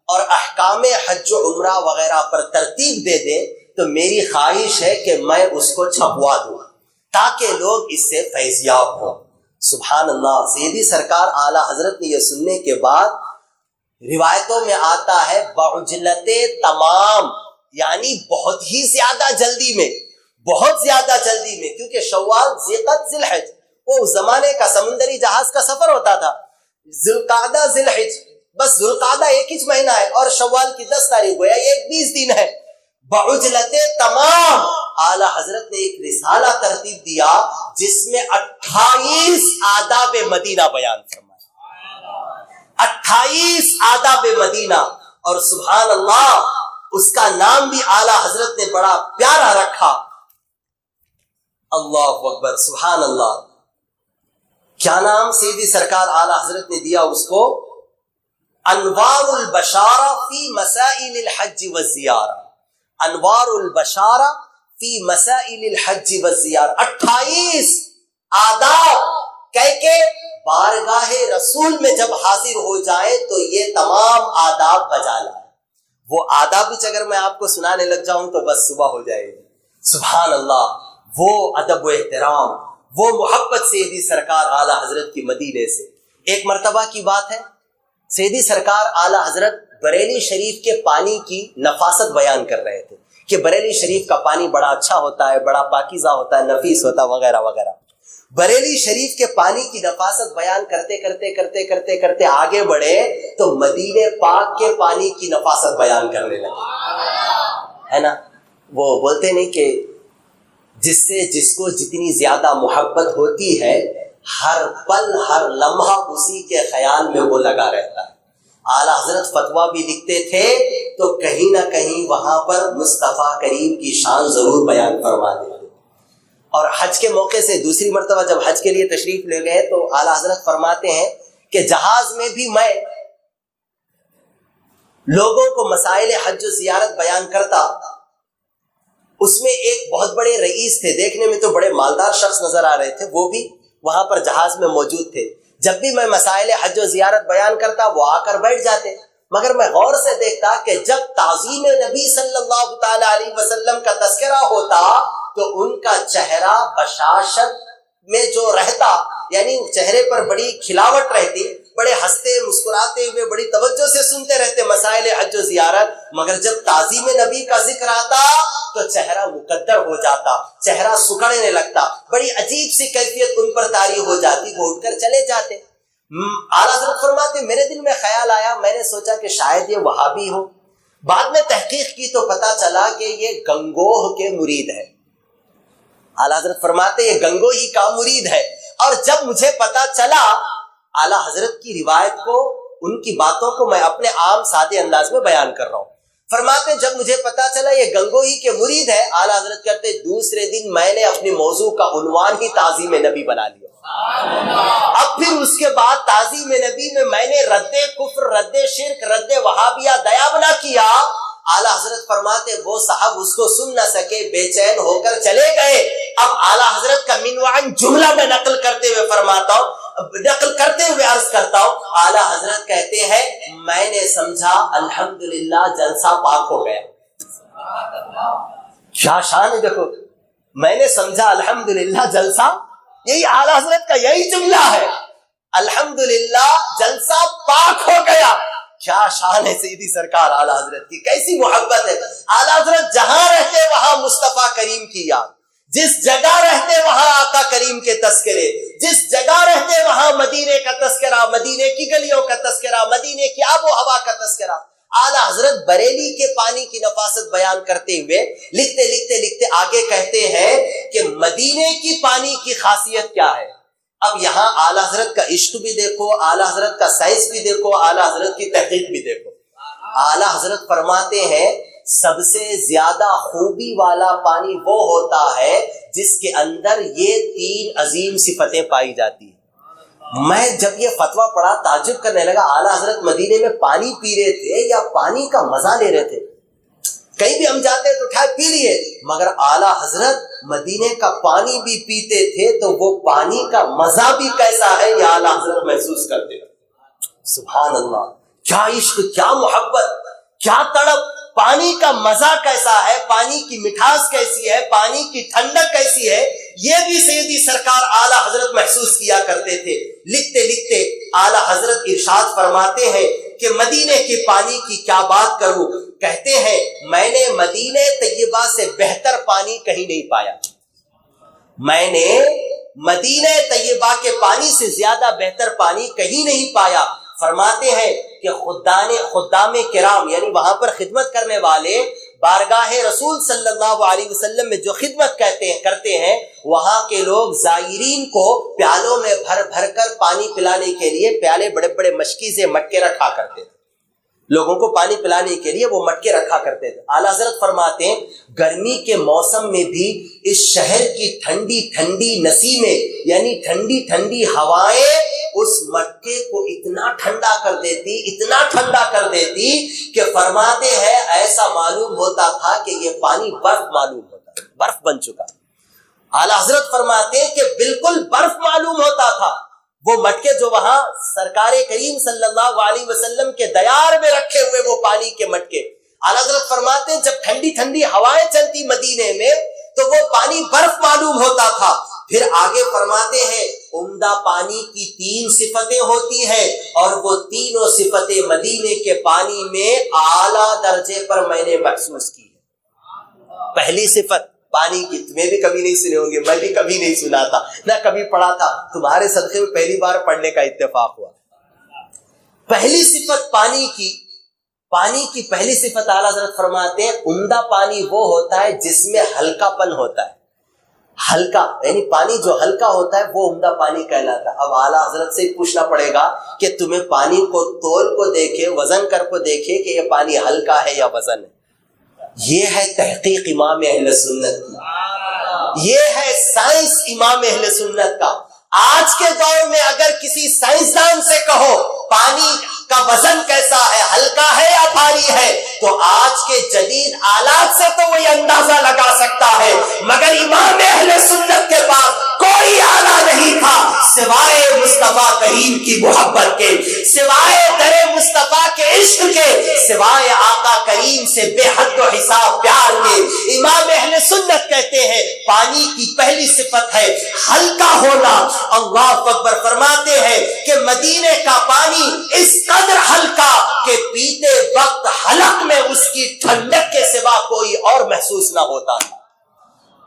اور احکام حج و عمرہ وغیرہ پر ترتیب دے دیں تو میری خواہش ہے کہ میں اس کو چھپوا دوں تاکہ لوگ اس سے فیض یاب ہوں۔ سبحان اللہ! سیدی سرکار اعلی حضرت نے یہ سننے کے بعد روایتوں میں آتا ہے بعجلت تمام، یعنی بہت ہی زیادہ جلدی میں، بہت زیادہ جلدی میں، کیونکہ شوال، ذیقعد، ذی الحج وہ اس زمانے کا سمندری جہاز کا سفر ہوتا تھا۔ ذوالقعدہ، ذی الحج، بس ذوالقعدہ ایک ہی مہینہ ہے اور شوال کی 10 تاریخ گویا یہ 20 دن ہے۔ بعجلت تمام اعلی حضرت نے ایک رسالہ ترتیب دیا جس میں 28 آداب مدینہ بیان فرمایا، 28 آداب مدینہ، اور سبحان اللہ اس کا نام بھی اعلی حضرت نے بڑا پیارا رکھا۔ اللہ اکبر، سبحان اللہ! کیا نام سیدی سرکار اعلی حضرت نے دیا اس کو؟ انوار البشارہ فی مسائل الحج والزیارہ، انوار البشارہ فی مسائل الحج والزیارہ، 28 آداب کہہ کے بارگاہ رسول میں جب حاضر ہو جائیں تو یہ تمام آداب بجا لائیں۔ وہ آداب اگر میں آپ کو سنانے لگ جاؤں تو بس صبح ہو جائے گی۔ سبحان اللہ! وہ ادب و احترام، وہ محبت سیدی سرکار اعلی حضرت کی مدینے سے۔ ایک مرتبہ کی بات ہے، سیدی سرکار اعلی حضرت بریلی شریف کے پانی کی نفاست بیان کر رہے تھے کہ بریلی شریف کا پانی بڑا اچھا ہوتا ہے، بڑا پاکیزہ ہوتا ہے، نفیس ہوتا ہے وغیرہ وغیرہ۔ بریلی شریف کے پانی کی نفاست بیان کرتے کرتے کرتے کرتے کرتے آگے بڑھے تو مدینے پاک کے پانی کی نفاست بیان کرنے لگے، ہے نا؟ وہ بولتے نہیں کہ جس سے جس کو جتنی زیادہ محبت ہوتی ہے ہر پل ہر لمحہ اسی کے خیال میں وہ لگا رہتا ہے۔ اعلیٰ حضرت فتویٰ بھی لکھتے تھے تو کہیں نہ کہیں وہاں پر مصطفیٰ کریم کی شان ضرور بیان فرما دیتے۔ اور حج کے موقع سے دوسری مرتبہ جب حج کے لیے تشریف لے گئے تو اعلیٰ حضرت فرماتے ہیں کہ جہاز میں بھی میں لوگوں کو مسائل حج و زیارت بیان کرتا، اس میں ایک بہت بڑے رئیس تھے، دیکھنے میں تو بڑے مالدار شخص نظر آ رہے تھے، وہ بھی وہاں پر جہاز میں موجود تھے۔ جب بھی میں مسائل حج و زیارت بیان کرتا وہ آ کر بیٹھ جاتے، مگر میں غور سے دیکھتا کہ جب تعظیم نبی صلی اللہ تعالی علیہ وسلم کا تذکرہ ہوتا تو ان کا چہرہ بشاشت میں جو رہتا، یعنی چہرے پر بڑی کھلاوٹ رہتی، بڑے ہنستے مسکراتے ہوئے بڑی توجہ سے سنتے رہتے مسائل حج و زیارت، مگر جب تعظیم نبی کا ذکر آتا تو چہرہ مقدر ہو جاتا، چہرہ سکڑنے لگتا، بڑی عجیب سی کیفیت ان پر طاری ہو جاتی، وہ اٹھ کر چلے جاتے۔ اعلیٰ حضرت فرماتے میرے دل میں خیال آیا، میں نے سوچا کہ شاید یہ وہابی ہو، بعد میں تحقیق کی تو پتا چلا کہ یہ گنگوہ کے مرید ہے۔ اعلیٰ حضرت فرماتے یہ گنگوہی کا مرید ہے، اور جب مجھے پتا چلا، اعلیٰ حضرت کی روایت کو، ان کی باتوں کو میں اپنے عام سادے انداز میں بیان کر رہا ہوں، فرماتے جب مجھے پتا چلا یہ گنگوہی کے مرید ہے، اعلیٰ حضرت کرتے دوسرے دن میں نے اپنی موضوع کا عنوان ہی تعظیم نبی بنا لیا۔ اب پھر اس کے بعد تعظیم نبی میں نے رد کفر، رد شرک، رد وہابیہ دیاب نہ کیا۔ اعلیٰ حضرت فرماتے وہ صاحب اس کو سن نہ سکے، بے چین ہو کر چلے گئے۔ اب اعلیٰ حضرت کا منوعن جملہ میں نقل کرتے ہوئے فرماتا ہوں، نقل کرتے ہوئے عرض کرتا ہوں، اعلیٰ حضرت کہتے ہیں میں نے سمجھا الحمدللہ جلسہ پاک ہو گیا۔ کیا شان ہے، دیکھو، میں نے سمجھا الحمدللہ جلسہ، یہی اعلیٰ حضرت کا یہی جملہ ہے، الحمدللہ جلسہ پاک ہو گیا۔ کیا شان ہے سیدی سرکار اعلیٰ حضرت کی، کیسی محبت ہے۔ اعلیٰ حضرت جہاں رہتے وہاں مصطفیٰ کریم کی یاد، جس جگہ رہتے وہاں آقا کریم کے تذکرے، جس جگہ رہتے وہاں مدینے کا تذکرہ، مدینے کی گلیوں کا تذکرہ، مدینے کی آب و ہوا کا تذکرہ۔ اعلیٰ حضرت بریلی کے پانی کی نفاست بیان کرتے ہوئے لکھتے آگے کہتے ہیں کہ مدینے کی پانی کی خاصیت کیا ہے۔ اب یہاں اعلیٰ حضرت کا عشق بھی دیکھو، اعلیٰ حضرت کا سائنس بھی دیکھو، اعلیٰ حضرت کی تحقیق بھی دیکھو۔ اعلیٰ حضرت فرماتے ہیں سب سے زیادہ خوبی والا پانی وہ ہوتا ہے جس کے اندر یہ تین عظیم صفتیں پائی جاتی ہیں۔ میں جب یہ فتویٰ پڑھا تعجب کرنے لگا، اعلیٰ حضرت مدینے میں پانی پی رہے تھے یا پانی کا مزہ لے رہے تھے؟ کہیں بھی ہم جاتے تو اٹھائے پی لیے، مگر اعلیٰ حضرت مدینے کا پانی بھی پیتے تھے تو وہ پانی کا مزہ بھی کیسا ہے یہ اعلیٰ حضرت محسوس کرتے تھے۔ سبحان اللہ، کیا عشق، کیا محبت، کیا تڑپ، پانی کا مزہ کیسا ہے، پانی کی مٹھاس کیسی ہے، پانی کی ٹھنڈک کیسی ہے، یہ بھی سیدی سرکار اعلیٰ حضرت محسوس کیا کرتے تھے۔ لکھتے اعلیٰ حضرت ارشاد فرماتے ہیں کہ مدینے کے پانی کی کیا بات کروں، کہتے ہیں میں نے مدینہ طیبہ سے بہتر پانی کہیں نہیں پایا، میں نے مدینہ طیبہ کے پانی سے زیادہ بہتر پانی کہیں نہیں پایا۔ فرماتے ہیں کہ خدام کرام یعنی وہاں پر خدمت کرنے والے بارگاہ رسول صلی اللہ علیہ وسلم میں جو خدمت کرتے ہیں، وہاں کے لوگ زائرین کو پیالوں میں بھر کر پانی پلانے کے لیے پیالے بڑے بڑے مشکیزے مٹکے رکھا کرتے تھے، لوگوں کو پانی پلانے کے لیے وہ مٹکے رکھا کرتے تھے۔ اعلیٰ حضرت فرماتے ہیں گرمی کے موسم میں بھی اس شہر کی ٹھنڈی ٹھنڈی نسیمیں یعنی ٹھنڈی ٹھنڈی ہوائیں اس مٹکے کو اتنا ٹھنڈا کر دیتی کہ فرماتے ہیں ایسا معلوم ہوتا تھا کہ یہ پانی برف معلوم ہوتا ہے، برف بن چکا۔ اعلیٰ حضرت فرماتے ہیں کہ بالکل برف معلوم ہوتا تھا وہ مٹکے جو وہاں سرکار کریم صلی اللہ علیہ وسلم کے دیار میں رکھے ہوئے وہ پانی کے مٹکے۔ اعلیٰ حضرت فرماتے ہیں جب ٹھنڈی ٹھنڈی ہوائیں چلتی مدینے میں تو وہ پانی برف معلوم ہوتا تھا۔ پھر آگے فرماتے ہیں عمدہ پانی کی 3 صفتیں ہوتی ہیں اور وہ تینوں صفتیں مدینے کے پانی میں اعلیٰ درجے پر میں نے محسوس کی ہے۔ پہلی صفت پانی کی تمہیں بھی کبھی نہیں سنے ہوں گے، میں بھی کبھی نہیں سنا تھا، نہ کبھی پڑھا تھا، تمہارے صدقے میں پہلی بار پڑھنے کا اتفاق ہوا۔ پہلی صفت پانی کی پہلی صفت اعلیٰ حضرت فرماتے ہیں عمدہ پانی وہ ہوتا ہے جس میں ہلکا پن ہوتا ہے، ہلکا یعنی پانی جو ہلکا ہوتا ہے وہ عمدہ پانی کہلاتا ہے۔ اب اعلیٰ حضرت سے پوچھنا پڑے گا کہ تمہیں پانی کو تول کو دیکھے، وزن کر کو دیکھے کہ یہ پانی ہلکا ہے یا وزن ہے۔ یہ ہے تحقیق امام اہل سنت کی، یہ ہے سائنس امام اہل سنت کا۔ آج کے دور میں اگر کسی سائنسدان سے کہو پانی کا وزن کیسا ہے، ہلکا ہے یا بھاری ہے، تو آج کے جدید آلات سے تو وہی اندازہ لگا سکتا ہے، مگر امام اہل سنت کے پاس کوئی آلہ نہیں تھا سوائے مصطفیٰ کریم کی محبت کے، سوائے در مصطفیٰ کے عشق کے، سوائے آقا کریم سے بے حد و حساب پیار کے۔ امام اہل سنت کہتے ہیں پانی کی پہلی صفت ہے ہلکا ہونا۔ اللہ اکبر، فرماتے ہیں کہ مدینے کا پانی اس قدر ہلکا کہ پیتے وقت حلق میں اس کی ٹھنڈک کے سوا کوئی اور محسوس نہ ہوتا تھا۔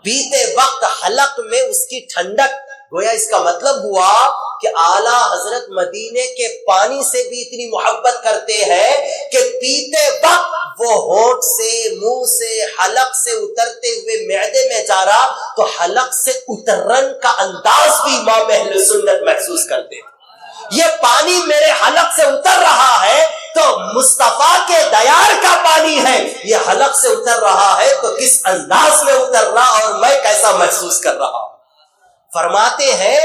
پیتے وقت حلق میں اس کی ٹھنڈک، گویا اس کا مطلب ہوا کہ اعلیٰ حضرت مدینے کے پانی سے بھی اتنی محبت کرتے ہیں کہ پیتے وقت وہ ہونٹ سے، منہ سے، حلق سے اترتے ہوئے معدے میں جا رہا تو حلق سے اترن کا انداز بھی امام اہل سنت محسوس کرتے ہیں۔ یہ پانی میرے حلق سے اتر رہا ہے تو مصطفیٰ کے دیار کا پانی ہے، یہ حلق سے اتر رہا ہے تو کس انداز میں اتر رہا اور میں کیسا محسوس کر رہا ہوں۔ فرماتے ہیں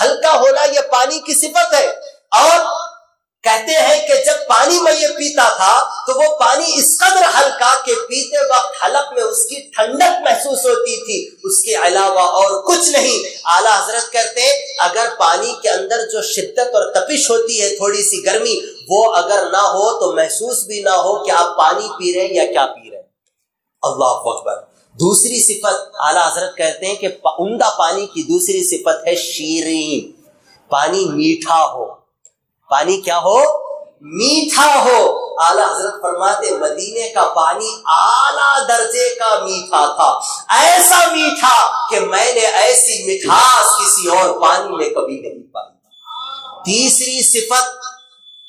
ہلکا ہونا یہ پانی کی صفت ہے، اور کہتے ہیں کہ جب پانی میں یہ پیتا تھا تو وہ پانی اس قدر ہلکا کہ پیتے وقت حلق میں اس کی ٹھنڈک محسوس ہوتی تھی، اس کے علاوہ اور کچھ نہیں۔ اعلیٰ حضرت کہتے ہیں اگر پانی کے اندر جو شدت اور تپش ہوتی ہے، تھوڑی سی گرمی، وہ اگر نہ ہو تو محسوس بھی نہ ہو کہ آپ پانی پی رہے ہیں یا کیا پی رہے ہیں۔ اللہ اکبر۔ دوسری صفت اعلیٰ حضرت کہتے ہیں کہ عمدہ پانی کی دوسری صفت ہے شیرین، پانی میٹھا ہو۔ پانی کیا ہو؟ میٹھا ہو۔ اعلیٰ حضرت فرماتے مدینے کا پانی اعلیٰ درجے کا میٹھا تھا، ایسا میٹھا کہ میں نے ایسی مٹھاس کسی اور پانی میں کبھی نہیں پائی۔ تیسری صفت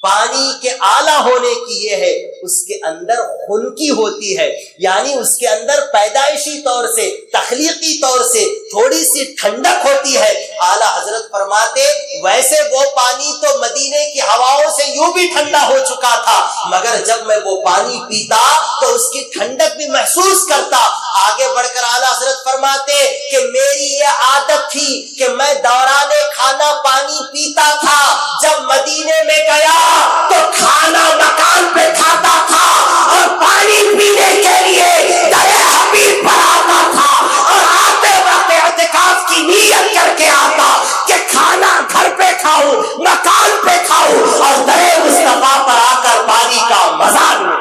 پانی کے اعلیٰ ہونے کی یہ ہے اس کے اندر خنکی ہوتی ہے، یعنی اس کے اندر پیدائشی طور سے، تخلیقی طور سے تھوڑی سی ٹھنڈک ہوتی ہے۔ اعلیٰ حضرت فرماتے ویسے وہ پانی تو مدینے کی ہواؤں سے یوں بھی ٹھنڈا ہو چکا تھا، مگر جب میں وہ پانی پیتا تو اس کی ٹھنڈک بھی محسوس کرتا۔ آگے بڑھ کر اعلیٰ حضرت فرماتے کہ میری یہ عادت تھی کہ میں دوران کھانا پانی پیتا تھا، جب مدینے میں گیا تو کھانا مکان پہ کھاتا تھا اور پانی پینے کے لیے در حبیب پر آتا تھا، اور آتے وقت اعتکاف کی نیت کر کے آتا کہ کھانا گھر پہ کھاؤں، مکان پہ کھاؤں، اور در مصطفیٰ پر آ کر پانی کا مزہ لوں۔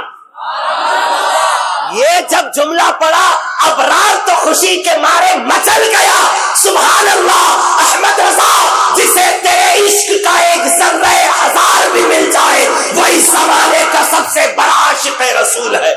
یہ جب جملہ پڑا ابرار تو خوشی کے مارے مچل گیا۔ سبحان اللہ، احمد رضا جسے تیرے عشق کا ایک ذرہ ہزار بھی مل جائے وہی زمانے کا سب سے بڑا عاشق رسول ہے۔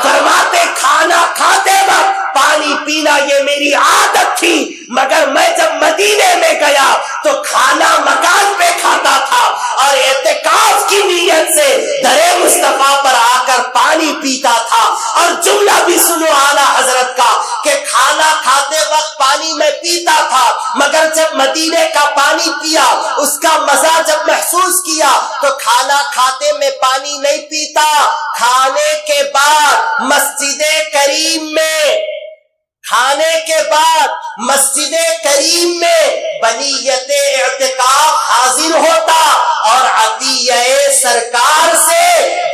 فرماتے کھانا کھاتے وقت پانی پینا یہ میری عادت تھی، مگر میں جب مدینے میں گیا تو کھانا مکان پہ کھاتا تھا اور اعتکاف کی نیت سے در مصطفیٰ پر آ کر پانی پیتا تھا۔ اور جملہ بھی سنو اعلیٰ حضرت کا کہ کھانا کھاتے وقت پانی میں پیتا تھا، مگر جب مدینے کا پانی پیا، اس کا مزہ جب محسوس کیا تو کھانا کھاتے میں پانی نہیں پیتا، کھانے کے بعد مسجد کریم میں، کھانے کے بعد مسجد کریم میں بنیت اعتکاف حاضر ہوتا اور عطیہ سرکار سے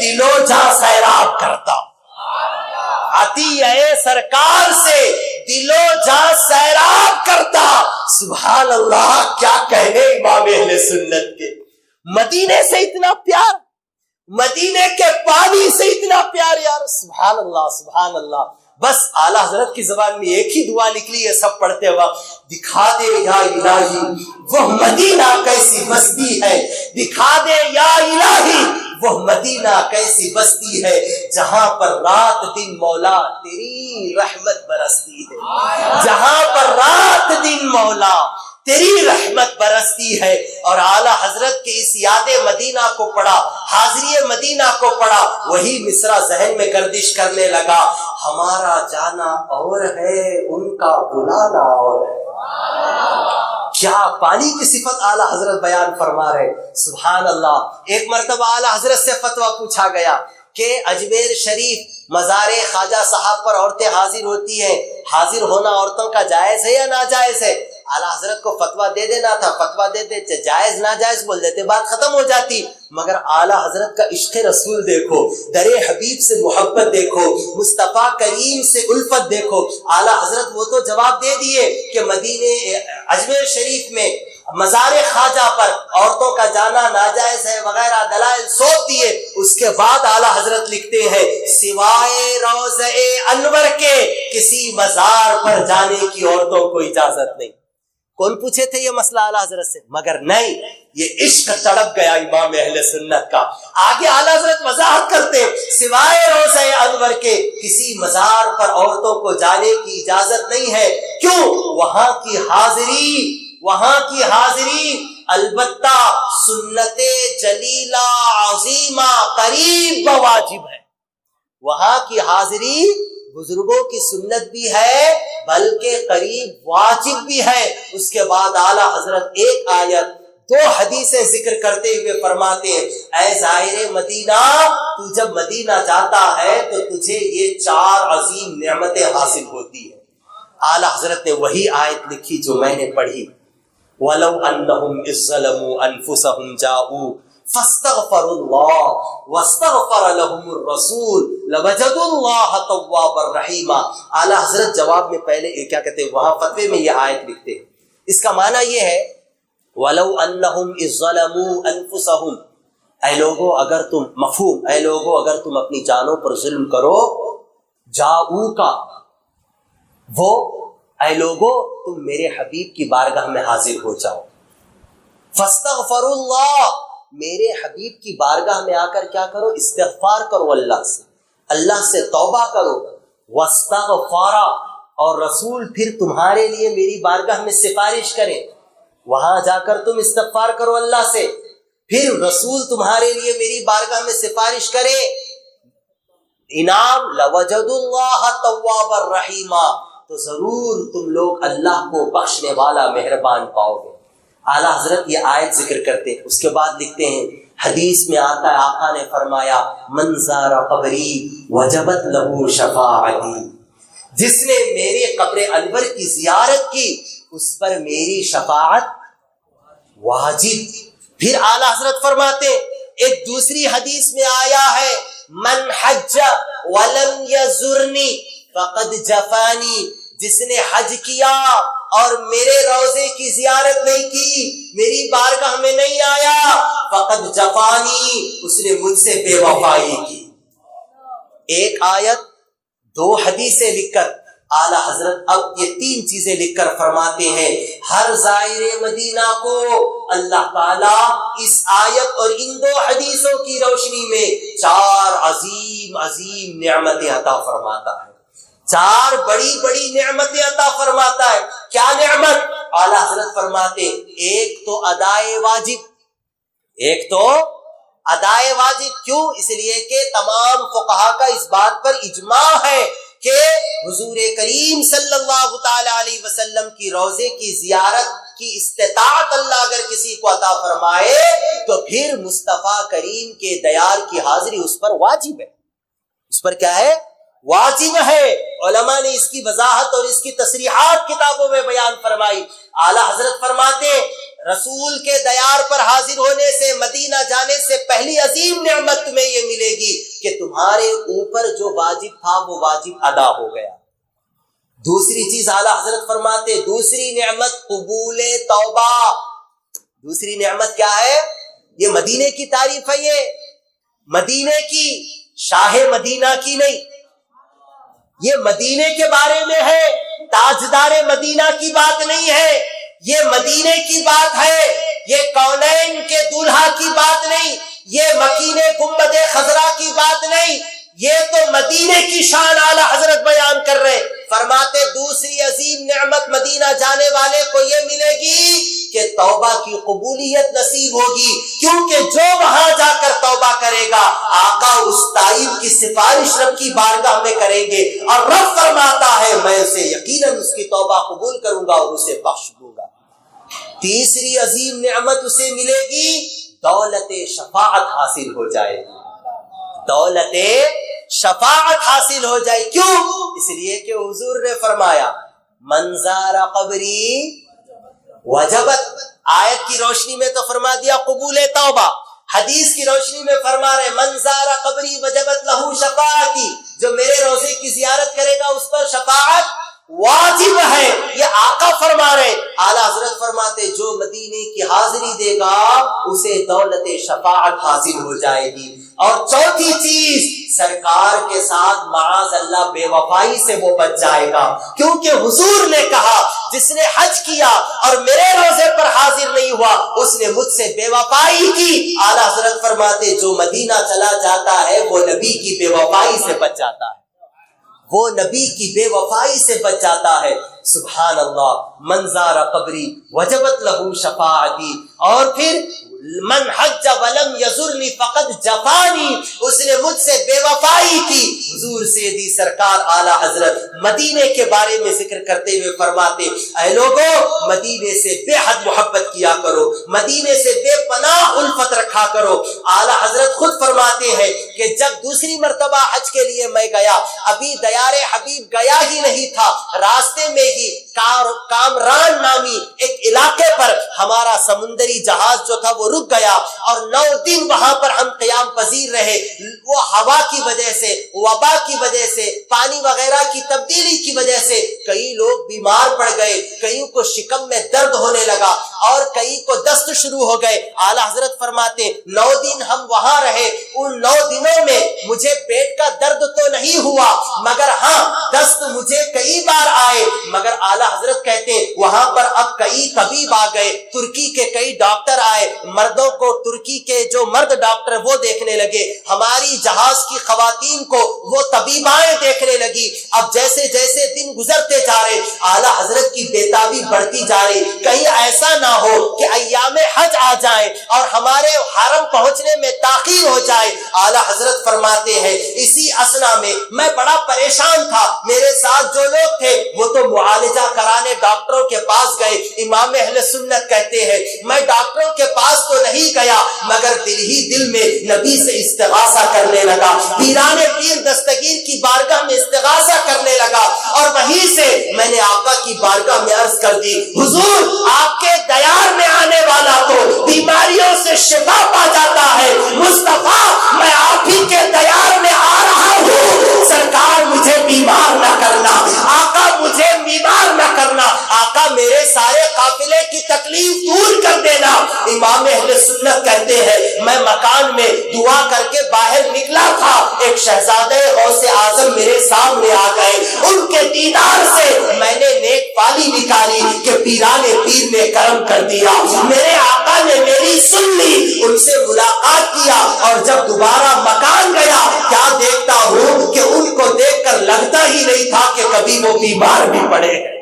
دل و جاں سیراب کرتا۔ عطیہ سرکار سے دل و جاں سیراب کرتا۔ سبحان اللہ، کیا کہنے امام اہل سنت کے، مدینے سے اتنا پیار، مدینے کے پانی سے اتنا پیار یار، سبحان اللہ سبحان اللہ۔ بس اعلیٰ حضرت کی زبان میں ایک ہی دعا نکلی ہے سب پڑھتے وقت، دکھا دے یا الہی وہ مدینہ کیسی بستی ہے، دکھا دے یا الہی وہ مدینہ کیسی بستی ہے جہاں پر رات دن مولا تیری رحمت برستی ہے، جہاں پر رات دن مولا تیری رحمت برستی ہے۔ اور اعلیٰ حضرت کے اس یاد مدینہ کو پڑھا، حاضری مدینہ کو پڑھا، وہی مصرع ذہن میں گردش کرنے لگا، ہمارا جانا اور ہے ان کا بلانا اور ہے۔ کیا پانی کی صفت اعلیٰ حضرت بیان فرما رہے، سبحان اللہ۔ ایک مرتبہ اعلیٰ حضرت سے فتویٰ پوچھا گیا کہ اجمیر شریف مزار خواجہ صاحب پر عورتیں حاضر ہوتی ہیں، حاضر ہونا عورتوں کا جائز ہے یا ناجائز ہے؟ اعلیٰ حضرت کو فتویٰ دے دینا تھا، فتویٰ دے دیتے، جائز ناجائز بول دیتے، بات ختم ہو جاتی، مگر اعلیٰ حضرت کا عشق رسول دیکھو، در حبیب سے محبت دیکھو، مصطفیٰ کریم سے الفت دیکھو۔ اعلیٰ حضرت وہ تو جواب دے دیے کہ مدینے اجمیر شریف میں مزار خواجہ پر عورتوں کا جانا ناجائز ہے وغیرہ دلائل سونپ دیے۔ اس کے بعد اعلیٰ حضرت لکھتے ہیں سوائے روضہ انور کے کسی مزار پر جانے کی عورتوں کو اجازت نہیں۔ کون پوچھے تھے یہ مسئلہ اعلیٰ حضرت سے؟ مگر نہیں، یہ عشق تڑپ گیا امام اہل سنت کا۔ آگے اعلیٰ حضرت وضاحت کرتے سوائے روضہ انور کے کسی مزار پر عورتوں کو جانے کی اجازت نہیں ہے، کیوں؟ وہاں کی حاضری وہاں کی حاضری البتہ سنت جلیلہ عظیمہ قریب واجب ہے. وہاں کی حاضری بزرگوں کی سنت بھی ہے بلکہ قریب واجب بھی ہے. اس کے بعد اعلیٰ حضرت ایک آیت 2 حدیثیں ذکر کرتے ہوئے فرماتے ہیں اے زائر مدینہ تو جب مدینہ جاتا ہے تو تجھے یہ 4 عظیم نعمتیں حاصل ہوتی ہیں. اعلیٰ حضرت نے وہی آیت لکھی جو میں نے پڑھی وَلَوْ أَنَّهُمْ إِذْ ظَلَمُوا أَنفُسَهُمْ جَاءُوا فَاسْتَغْفَرُوا اللَّهَ وَاسْتَغْفَرَ لَهُمُ الرَّسُولُ لَوَجَدُوا اللَّهَ تَوَّابًا رَحِيمًا. اعلیٰ حضرت جواب میں پہلے کیا کہتے ہیں وہاں فتوے میں یہ آیت لکھتے ہیں. اس کا معنی یہ ہے وَلَوْ أَنَّهُمْ إِذْ ظَلَمُوا أَنفُسَهُمْ اے لوگو اگر تم مفہوم اے لوگو اگر تم اپنی جانوں پر ظلم کرو جاؤ کا وہ اے لوگو تم میرے حبیب کی بارگاہ میں حاضر ہو جاؤ. فاستغفروا اللہ میرے حبیب کی بارگاہ میں آ کر کیا کرو استغفار کرو اللہ سے توبہ کرو. واستغفر اور رسول پھر تمہارے لیے میری بارگاہ میں سفارش کرے. وہاں جا کر تم استغفار کرو اللہ سے پھر رسول تمہارے لیے میری بارگاہ میں سفارش کرے. انعام لوجدوا اللہ توابا رحیما تو ضرور تم لوگ اللہ کو بخشنے والا مہربان پاؤ گے. اعلیٰ حضرت یہ آیت ذکر کرتے ہیں. اس کے بعد لکھتے ہیں حدیث میں آتا ہے آقا نے فرمایا من زار قبری وجبت لہ شفاعتی جس نے میرے قبر انور کی زیارت کی اس پر میری شفاعت واجب. پھر اعلیٰ حضرت فرماتے ایک دوسری حدیث میں آیا ہے من حج ولم یزرنی فقد جفانی جس نے حج کیا اور میرے روضے کی زیارت نہیں کی میری بارگاہ میں نہیں آیا فقد جفانی اس نے مجھ سے بے وفائی کی. ایک آیت 2 حدیثیں لکھ کر اعلیٰ حضرت اب یہ 3 چیزیں لکھ کر فرماتے ہیں ہر زائر مدینہ کو اللہ تعالیٰ اس آیت اور ان 2 حدیثوں کی روشنی میں 4 عظیم عظیم نعمتیں عطا فرماتا ہے. 4 بڑی بڑی نعمتیں عطا فرماتا ہے. کیا نعمت؟ اعلیٰ حضرت فرماتے ایک تو ادائے واجب کیوں اس لیے کہ تمام فقہا کا اس بات پر اجماع ہے کہ حضور کریم صلی اللہ تعالی علیہ وسلم کی روضے کی زیارت کی استطاعت اللہ اگر کسی کو عطا فرمائے تو پھر مصطفیٰ کریم کے دیار کی حاضری اس پر واجب ہے. اس پر کیا ہے؟ واجب ہے. علماء نے اس کی وضاحت اور اس کی تصریحات کتابوں میں بیان فرمائی. اعلیٰ حضرت فرماتے رسول کے دیار پر حاضر ہونے سے مدینہ جانے سے پہلی عظیم نعمت تمہیں یہ ملے گی کہ تمہارے اوپر جو واجب تھا وہ واجب ادا ہو گیا. دوسری چیز اعلیٰ حضرت فرماتے دوسری نعمت قبول توبہ. دوسری نعمت کیا ہے؟ یہ مدینے کی تعریف ہے. یہ مدینے کی شاہ مدینہ کی نہیں یہ مدینے کے بارے میں ہے. تاجدار مدینہ کی بات نہیں ہے یہ مدینے کی بات ہے. یہ کونین کے دولہا کی بات نہیں یہ مکین گنبد خضرا کی بات نہیں یہ تو مدینے کی شان اعلیٰ حضرت بیان کر رہے. فرماتے دوسری عظیم نعمت مدینہ جانے والے کو یہ ملے گی کہ توبہ کی قبولیت نصیب ہوگی کیونکہ جو وہاں جا کر توبہ کرے گا آقا اس تائب کی سفارش رب کی بارگاہ میں کریں گے اور رب فرماتا ہے میں اسے یقیناً اس کی توبہ قبول کروں گا اور اسے بخش دوں گا. تیسری عظیم نعمت اسے ملے گی دولت شفاعت حاصل ہو جائے گی. دولت شفاعت حاصل ہو جائے. کیوں؟ اس لیے کہ حضور نے فرمایا من زار قبری وجبت. آیت کی روشنی میں تو فرما دیا قبول توبہ. حدیث کی روشنی میں فرما رہے من زار قبری وجبت لہو شفاعتی جو میرے روضے کی زیارت کرے گا اس پر شفاعت واجب ہے. یہ آقا فرما رہے. اعلیٰ حضرت فرماتے جو مدینے کی حاضری دے گا اسے دولت شفاعت حاصل ہو جائے گی. اور چوتھی چیز سرکار کے ساتھ معاذ اللہ بے وفائی سے وہ بچ جائے گا کیونکہ حضور نے کہا جس نے حج کیا اور میرے روزے پر حاضر نہیں ہوا اس نے مجھ سے بے وفائی کی. اعلیٰ حضرت فرماتے جو مدینہ چلا جاتا ہے وہ نبی کی بے وفائی سے بچ جاتا ہے. وہ نبی کی بے وفائی سے بچ جاتا ہے. سبحان اللہ، من زار قبری وجبت لہو شفاعتی، اور پھر من حج ولم یزرنی فقد جفانی، اس نے مجھ سے بے وفائی کی۔ حضور سیدی سرکار اعلی حضرت مدینے کے بارے میں ذکر کرتے ہوئے فرماتے، اے لوگو مدینے سے بے حد محبت کیا کرو، مدینے سے بے پناہ الفت رکھا کرو۔ اعلی حضرت خود فرماتے ہیں کہ جب دوسری مرتبہ حج کے لیے میں گیا، ابھی دیار حبیب گیا ہی نہیں تھا، راستے میں ہی کامران نامی ایک علاقے پر ہمارا سمندری جہاز جو تھا وہ رک گیا، اور 9 دن وہاں پر ہم قیام پذیر رہے۔ وہ ہوا کی وجہ سے، وبا کی وجہ سے، پانی وغیرہ کی تبدیلی کی وجہ سے کئی لوگ بیمار پڑ گئے، کئیوں کو شکم میں درد ہونے لگا، اور کئی کو دست شروع ہو گئے۔ اعلی حضرت فرماتے 9 دن ہم وہاں رہے، ان 9 دنوں میں مجھے پیٹ کا درد تو نہیں ہوا، مگر ہاں دست مجھے کئی بار آئے، مگر اعلی حضرت کہتے وہاں پر اب کئی طبیب آ گئے، ترکی کے کئی ڈاکٹر آئے، مردوں کو ترکی کے جو مرد ڈاکٹر وہ دیکھنے لگے، ہماری جہاز کی خواتین کو وہ طبیبائیں دیکھنے لگی۔ اب جیسے جیسے دن گزرتے جا رہے، اعلی حضرت کی بےتابی بڑھتی جا رہی، کہیں ایسا نہ ہو کہ ایام حج آ جائیں اور ہمارے حرم پہنچنے میں تاخیر ہو جائے۔ اعلی حضرت فرماتے ہیں اسی اسنا میں بڑا پریشان تھا، میرے ساتھ جو لوگ تھے وہ تو معالجہ کرانے ڈاکٹروں کے پاس گئے۔ امام اہل سنت کہتے ہیں میں ڈاکٹروں کے پاس تو نہیں گیا، مگر دل ہی دل میں نبی سے استغاثہ کرنے لگا، پیران پیر دستگیر کی بارگاہ میں استغاثہ کرنے لگا، اور وہیں سے میں نے آقا کی بارگاہ میں عرض کر دی، حضور آپ کے دیار میں آنے والا تو بیماریوں سے شفا پا جاتا ہے، مصطفیٰ میں آپ ہی کے دیار میں آ رہا ہوں، سرکار مجھے بیمار نہ کرنا، آقا مجھے بیمار نہ کرنا، آقا میرے سارے قافلے کی تکلیف دور کر دینا۔ امام اہل سنت کہتے ہیں میں مکان میں دعا کر کے باہر نکلا تھا، ایک شہزادہ غوث اعظم میرے سامنے آ گئے، ان کے دیدار سے میں نے نیک پالی نکالی کہ پیران پیر نے کرم کر دیا، میرے آقا نے میری سن لی، ان سے ملاقات کیا، اور جب دوبارہ مکان گیا کیا دیکھتا ہوں کہ ان کو دیکھ کر لگتا ہی نہیں تھا کہ کبھی وہ بیمار بھی پڑے ہیں۔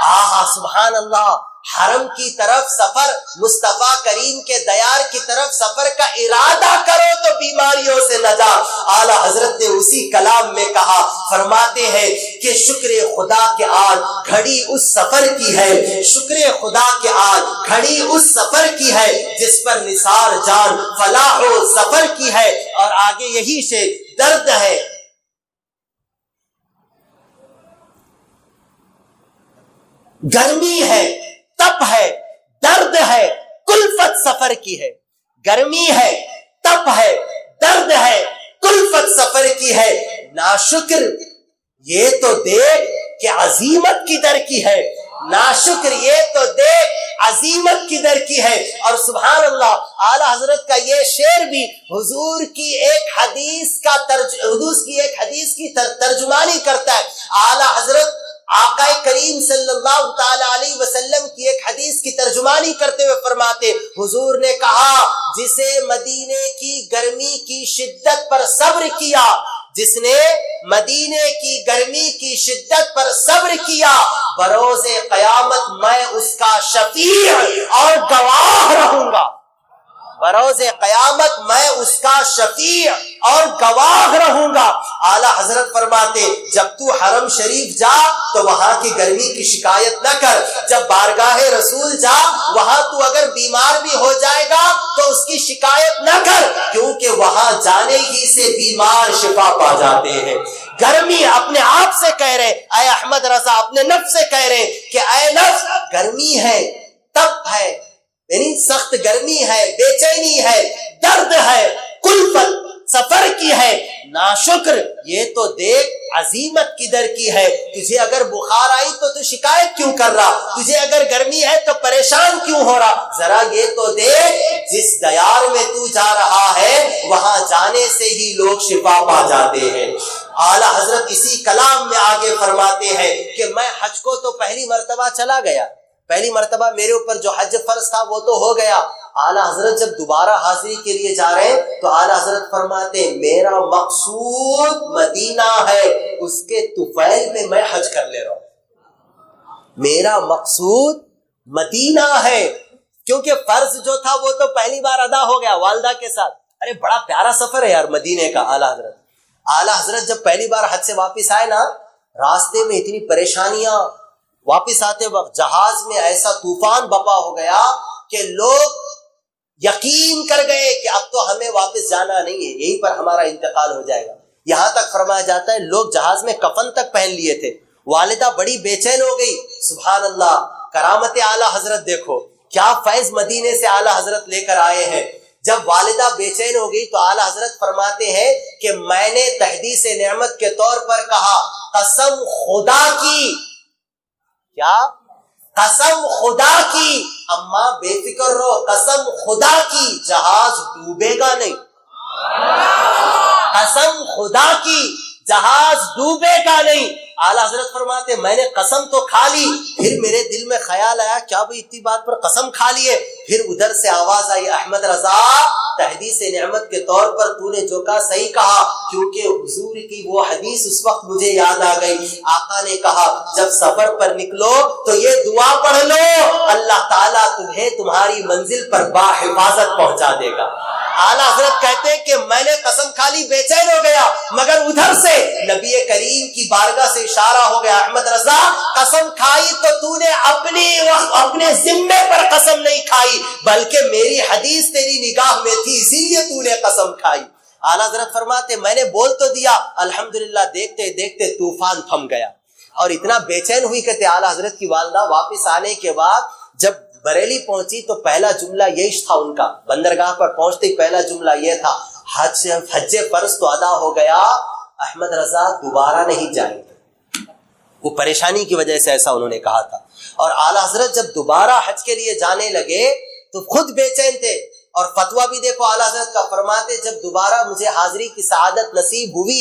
آہا سبحان اللہ، حرم کی طرف سفر، مصطفیٰ کریم کے دیار کی طرف سفر کا ارادہ کرو تو بیماریوں سے نجات۔ اعلی حضرت نے اسی کلام میں کہا، فرماتے ہیں کہ شکر خدا کے آج گھڑی اس سفر کی ہے، شکر خدا کے آج گھڑی اس سفر کی ہے جس پر نثار جان فلاح و ظفر کی ہے۔ اور آگے یہی سے درد ہے، گرمی ہے، تپ ہے، درد ہے، کلفت سفر کی ہے، گرمی ہے، تپ ہے، درد ہے، کلفت سفر کی ہے، ناشکر یہ تو دیکھ کہ عظیمت کدھر کی ہے، ناشکر یہ تو دیکھ عظیمت کدھر کی ہے۔ اور سبحان اللہ اعلی حضرت کا یہ شعر بھی حضور کی ایک حدیث کی ترجمانی کرتا ہے۔ اعلی حضرت آقا کریم صلی اللہ تعالی علیہ وسلم کی ایک حدیث کی ترجمانی کرتے ہوئے فرماتے، حضور نے کہا جسے مدینے کی گرمی کی شدت پر صبر کیا، جس نے مدینے کی گرمی کی شدت پر صبر کیا، بروز قیامت میں اس کا شفیع اور گواہ رہوں گا، بروز قیامت میں اس کا شفیع اور گواہ رہوں گا۔ اعلیٰ حضرت فرماتے جب تو حرم شریف جا تو وہاں کی گرمی کی شکایت نہ کر، جب بارگاہ رسول جا وہاں تو اگر بیمار بھی ہو جائے گا تو اس کی شکایت نہ کر، کیونکہ وہاں جانے ہی سے بیمار شفا پا جاتے ہیں۔ گرمی اپنے آپ سے کہہ رہے، اے احمد رضا اپنے نفس سے کہہ رہے کہ اے نفس گرمی ہے، تپ ہے، یعنی سخت گرمی ہے، بے چینی ہے، درد ہے، کلفت سفر کی ہے، ناشکر یہ تو دیکھ عظیمت کدھر کی ہے۔ تجھے اگر بخار آئی تو شکایت کیوں کر رہا، تجھے اگر گرمی ہے تو پریشان کیوں ہو رہا، ذرا یہ تو دیکھ جس دیار میں تو جا رہا ہے وہاں جانے سے ہی لوگ شفا پا جاتے ہیں۔ اعلیٰ حضرت اسی کلام میں آگے فرماتے ہیں کہ میں حج کو تو پہلی مرتبہ چلا گیا، پہلی مرتبہ میرے اوپر جو حج فرض تھا وہ تو ہو گیا۔ اعلیٰ حضرت جب دوبارہ حاضری کے لیے جا رہے ہیں تو اعلیٰ حضرت فرماتے میرا مقصود مدینہ ہے، اس کے طفیل میں میں حج کر لے رہا ہوں۔ میرا مقصود مدینہ ہے، کیونکہ فرض جو تھا وہ تو پہلی بار ادا ہو گیا والدہ کے ساتھ۔ ارے بڑا پیارا سفر ہے یار مدینے کا۔ اعلیٰ حضرت جب پہلی بار حج سے واپس آئے نا، راستے میں اتنی پریشانیاں، واپس آتے وقت جہاز میں ایسا طوفان بپا ہو گیا کہ لوگ یقین کر گئے کہ اب تو ہمیں واپس جانا نہیں ہے، یہیں پر ہمارا انتقال ہو جائے گا۔ یہاں تک فرمایا جاتا ہے لوگ جہاز میں کفن تک پہن لیے تھے۔ والدہ بڑی بے چین ہو گئی۔ سبحان اللہ، کرامت اعلیٰ حضرت دیکھو، کیا فیض مدینے سے اعلیٰ حضرت لے کر آئے ہیں۔ جب والدہ بے چین ہو گئی تو اعلیٰ حضرت فرماتے ہیں کہ میں نے تحدیث نعمت کے طور پر کہا قسم خدا کی، کیا قسم خدا کی، اماں بے فکر رہو، قسم خدا کی جہاز ڈوبے گا نہیں، قسم خدا کی جہاز ڈوبے گا نہیں۔ اعلیٰ حضرت فرماتے میں نے قسم تو کھا لی، پھر میرے دل میں خیال آیا کیا بھئی اتنی بات پر قسم کھا لیے۔ پھر ادھر سے آواز آئی احمد رضا تحدیث نعمت کے طور پر تو نے جو کہا صحیح کہا، کیونکہ حضور کی وہ حدیث اس وقت مجھے یاد آ گئی۔ آقا نے کہا جب سفر پر نکلو تو یہ دعا پڑھ لو، اللہ تعالیٰ تمہیں تمہاری منزل پر باحفاظت پہنچا دے گا۔ اعلیٰ حضرت کہتے ہیں کہ میں نے قسم کھا لی، بے چین ہو گیا، مگر ادھر سے نبی کریم کی بارگاہ سے اشارہ ہو گیا احمد رضا قسم کھائی تو نے اپنے ذمے پر قسم نہیں کھائی، بلکہ میری حدیث تیری نگاہ میں تھی اسی لیے تو نے قسم کھائی۔ اعلیٰ حضرت فرماتے میں نے بول تو دیا، الحمدللہ دیکھتے دیکھتے طوفان تھم گیا۔ اور اتنا بے چین ہوئی کہ اعلیٰ حضرت کی والدہ واپس آنے کے بعد جب بریلی پہنچی تو پہلا جملہ یہی تھا ان کا، بندرگاہ پر پہنچتے ہی پہلا جملہ یہ تھا حج فرض تو ادا ہو گیا، احمد رضا دوبارہ نہیں جائیں گے۔ وہ پریشانی کی وجہ سے ایسا انہوں نے کہا تھا۔ اور اعلیٰ حضرت جب دوبارہ حج کے لیے جانے لگے تو خود بے چین تھے، اور فتویٰ بھی دیکھو اعلیٰ حضرت کا، فرماتے جب دوبارہ مجھے حاضری کی سعادت نصیب ہوئی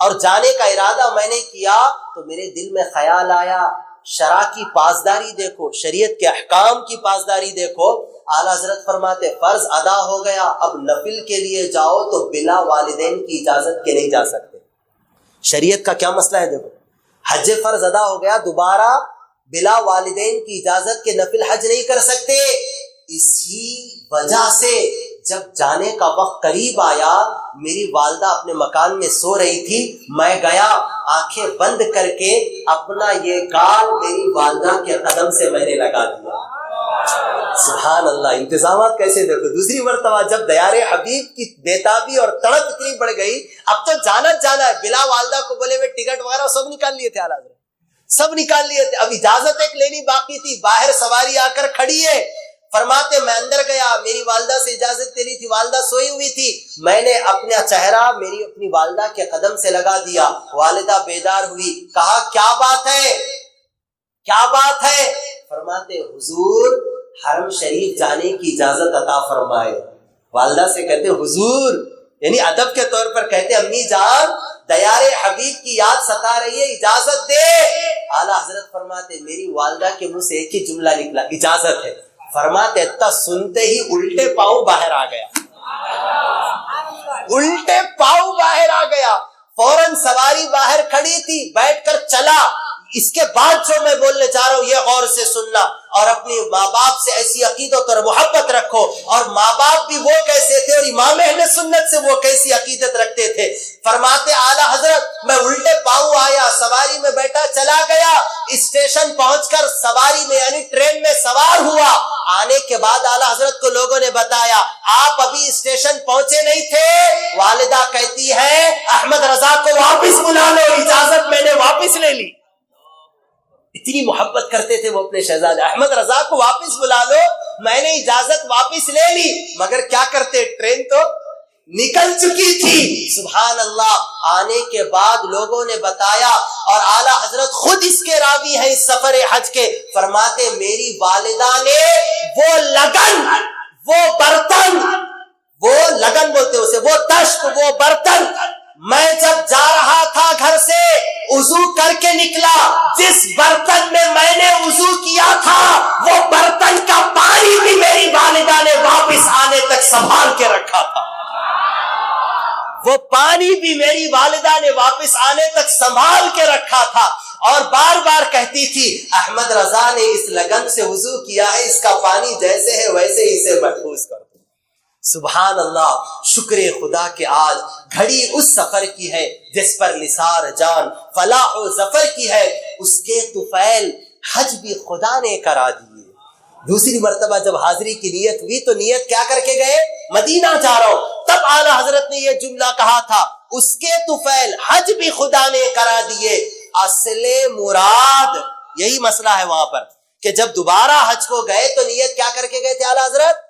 اور جانے کا ارادہ میں نے کیا تو میرے دل میں خیال آیا شرع کی پاسداری دیکھو، شریعت کے احکام کی پاسداری دیکھو۔ اعلیٰ حضرت فرماتے فرض ادا ہو گیا، اب نفل کے لیے جاؤ تو بلا والدین کی اجازت کے نہیں جا سکتے۔ شریعت کا کیا مسئلہ ہے دیکھو، حج فرض ادا ہو گیا، دوبارہ بلا والدین کی اجازت کے نفل حج نہیں کر سکتے۔ اسی وجہ سے جب جانے کا وقت قریب آیا، میری والدہ اپنے مکان میں سو رہی تھی، میں گیا آنکھیں بند کر کے اپنا یہ گال میری والدہ کے قدم سے میں نے لگا دیا۔ سبحان اللہ، انتظامات کیسے دیکھو۔ دوسری مرتبہ جب دیار حبیب کی بےتابی اور تڑپ اتنی بڑھ گئی، اب تو جانا ہے، بلا والدہ کو بولے ہوئے ٹکٹ وغیرہ سب نکال لیے تھے، سب نکال لیے تھے، اب اجازت ایک لینی باقی تھی۔ باہر سواری آ کر کھڑی ہے، فرماتے میں اندر گیا، میری والدہ سے اجازت لینی تھی، والدہ سوئی ہوئی تھی، میں نے اپنا چہرہ اپنی والدہ کے قدم سے لگا دیا۔ والدہ بیدار ہوئی، کہا کیا بات ہے، کیا بات ہے؟ فرماتے حضور حرم شریف جانے کی اجازت عطا فرمائے۔ والدہ سے کہتے حضور، یعنی ادب کے طور پر کہتے امی جان دیار حبیب کی یاد ستا رہی ہے، اجازت دے۔ اعلیٰ حضرت فرماتے میری والدہ کے منہ سے ایک ہی جملہ نکلا، اجازت ہے۔ فرماتے اتنا سنتے ہی الٹے پاؤں باہر آ گیا، الٹے پاؤں باہر آ گیا، فوراً سواری باہر کھڑی تھی، بیٹھ کر چلا۔ اس کے بعد جو میں بولنے چاہ رہا ہوں یہ غور سے سننا، اور اپنی ماں باپ سے ایسی عقیدت اور محبت رکھو، اور ماں باپ بھی وہ کیسے تھے اور امام اہل سنت سے وہ کیسی عقیدت رکھتے تھے۔ فرماتے اعلیٰ حضرت میں الٹے پاؤں آیا، سواری میں بیٹھا، چلا گیا، اسٹیشن پہنچ کر سواری میں یعنی ٹرین میں سوار ہوا۔ آنے کے بعد اعلیٰ حضرت کو لوگوں نے بتایا آپ ابھی اسٹیشن پہنچے نہیں تھے۔ والدہ کہتی ہے احمد رضا کو واپس بلا لو، اجازت میں نے واپس لے لی۔ اتنی محبت کرتے تھے وہ اپنے شہزادے، احمد رضا کو واپس بلا لو، میں نے اجازت واپس لے لی، مگر کیا کرتے، ٹرین تو نکل چکی تھی۔ سبحان اللہ، آنے کے بعد لوگوں نے بتایا، اور اعلیٰ حضرت خود اس کے راوی ہیں اس سفر حج کے، فرماتے میری والدہ نے وہ لگن، وہ برتن، وہ لگن بولتے اسے، وہ تشت، وہ برتن، میں جب جا رہا تھا گھر سے وضو کر کے نکلا، جس برتن میں نے وضو کیا تھا وہ برتن کا پانی بھی میری والدہ نے واپس آنے تک سنبھال کے رکھا تھا، وہ پانی بھی میری والدہ نے واپس آنے تک سنبھال کے رکھا تھا۔ اور بار بار کہتی تھی احمد رضا نے اس لگن سے وضو کیا ہے، اس کا پانی جیسے ہے ویسے ہی اسے محفوظ کر دو۔ سبحان اللہ، شکر خدا کہ آج گھڑی اس سفر کی ہے جس پر نثار جان فلاح و ظفر کی ہے، اس کے طفیل حج بھی خدا نے کرا دیے۔ دوسری مرتبہ جب حاضری کی نیت ہوئی تو نیت کیا کر کے گئے؟ مدینہ جا رہا ہوں۔ تب اعلیٰ حضرت نے یہ جملہ کہا تھا، اس کے طفیل حج بھی خدا نے کرا دیے۔ اصل مراد یہی مسئلہ ہے وہاں پر کہ جب دوبارہ حج کو گئے تو نیت کیا کر کے گئے تھے اعلیٰ حضرت؟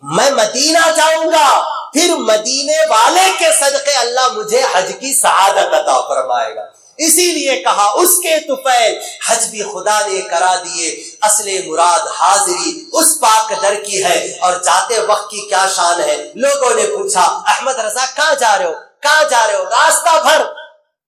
میں مدینہ جاؤں گا، پھر مدینے والے کے صدقے اللہ مجھے حج کی سعادت عطا فرمائے گا۔ اسی لیے کہا اس کے طفیل حج بھی خدا نے کرا دیے۔ اصل مراد حاضری اس پاک در کی ہے، اور جاتے وقت کی کیا شان ہے۔ لوگوں نے پوچھا احمد رضا کہاں جا رہے ہو، کہاں جا رہے ہو؟ راستہ بھر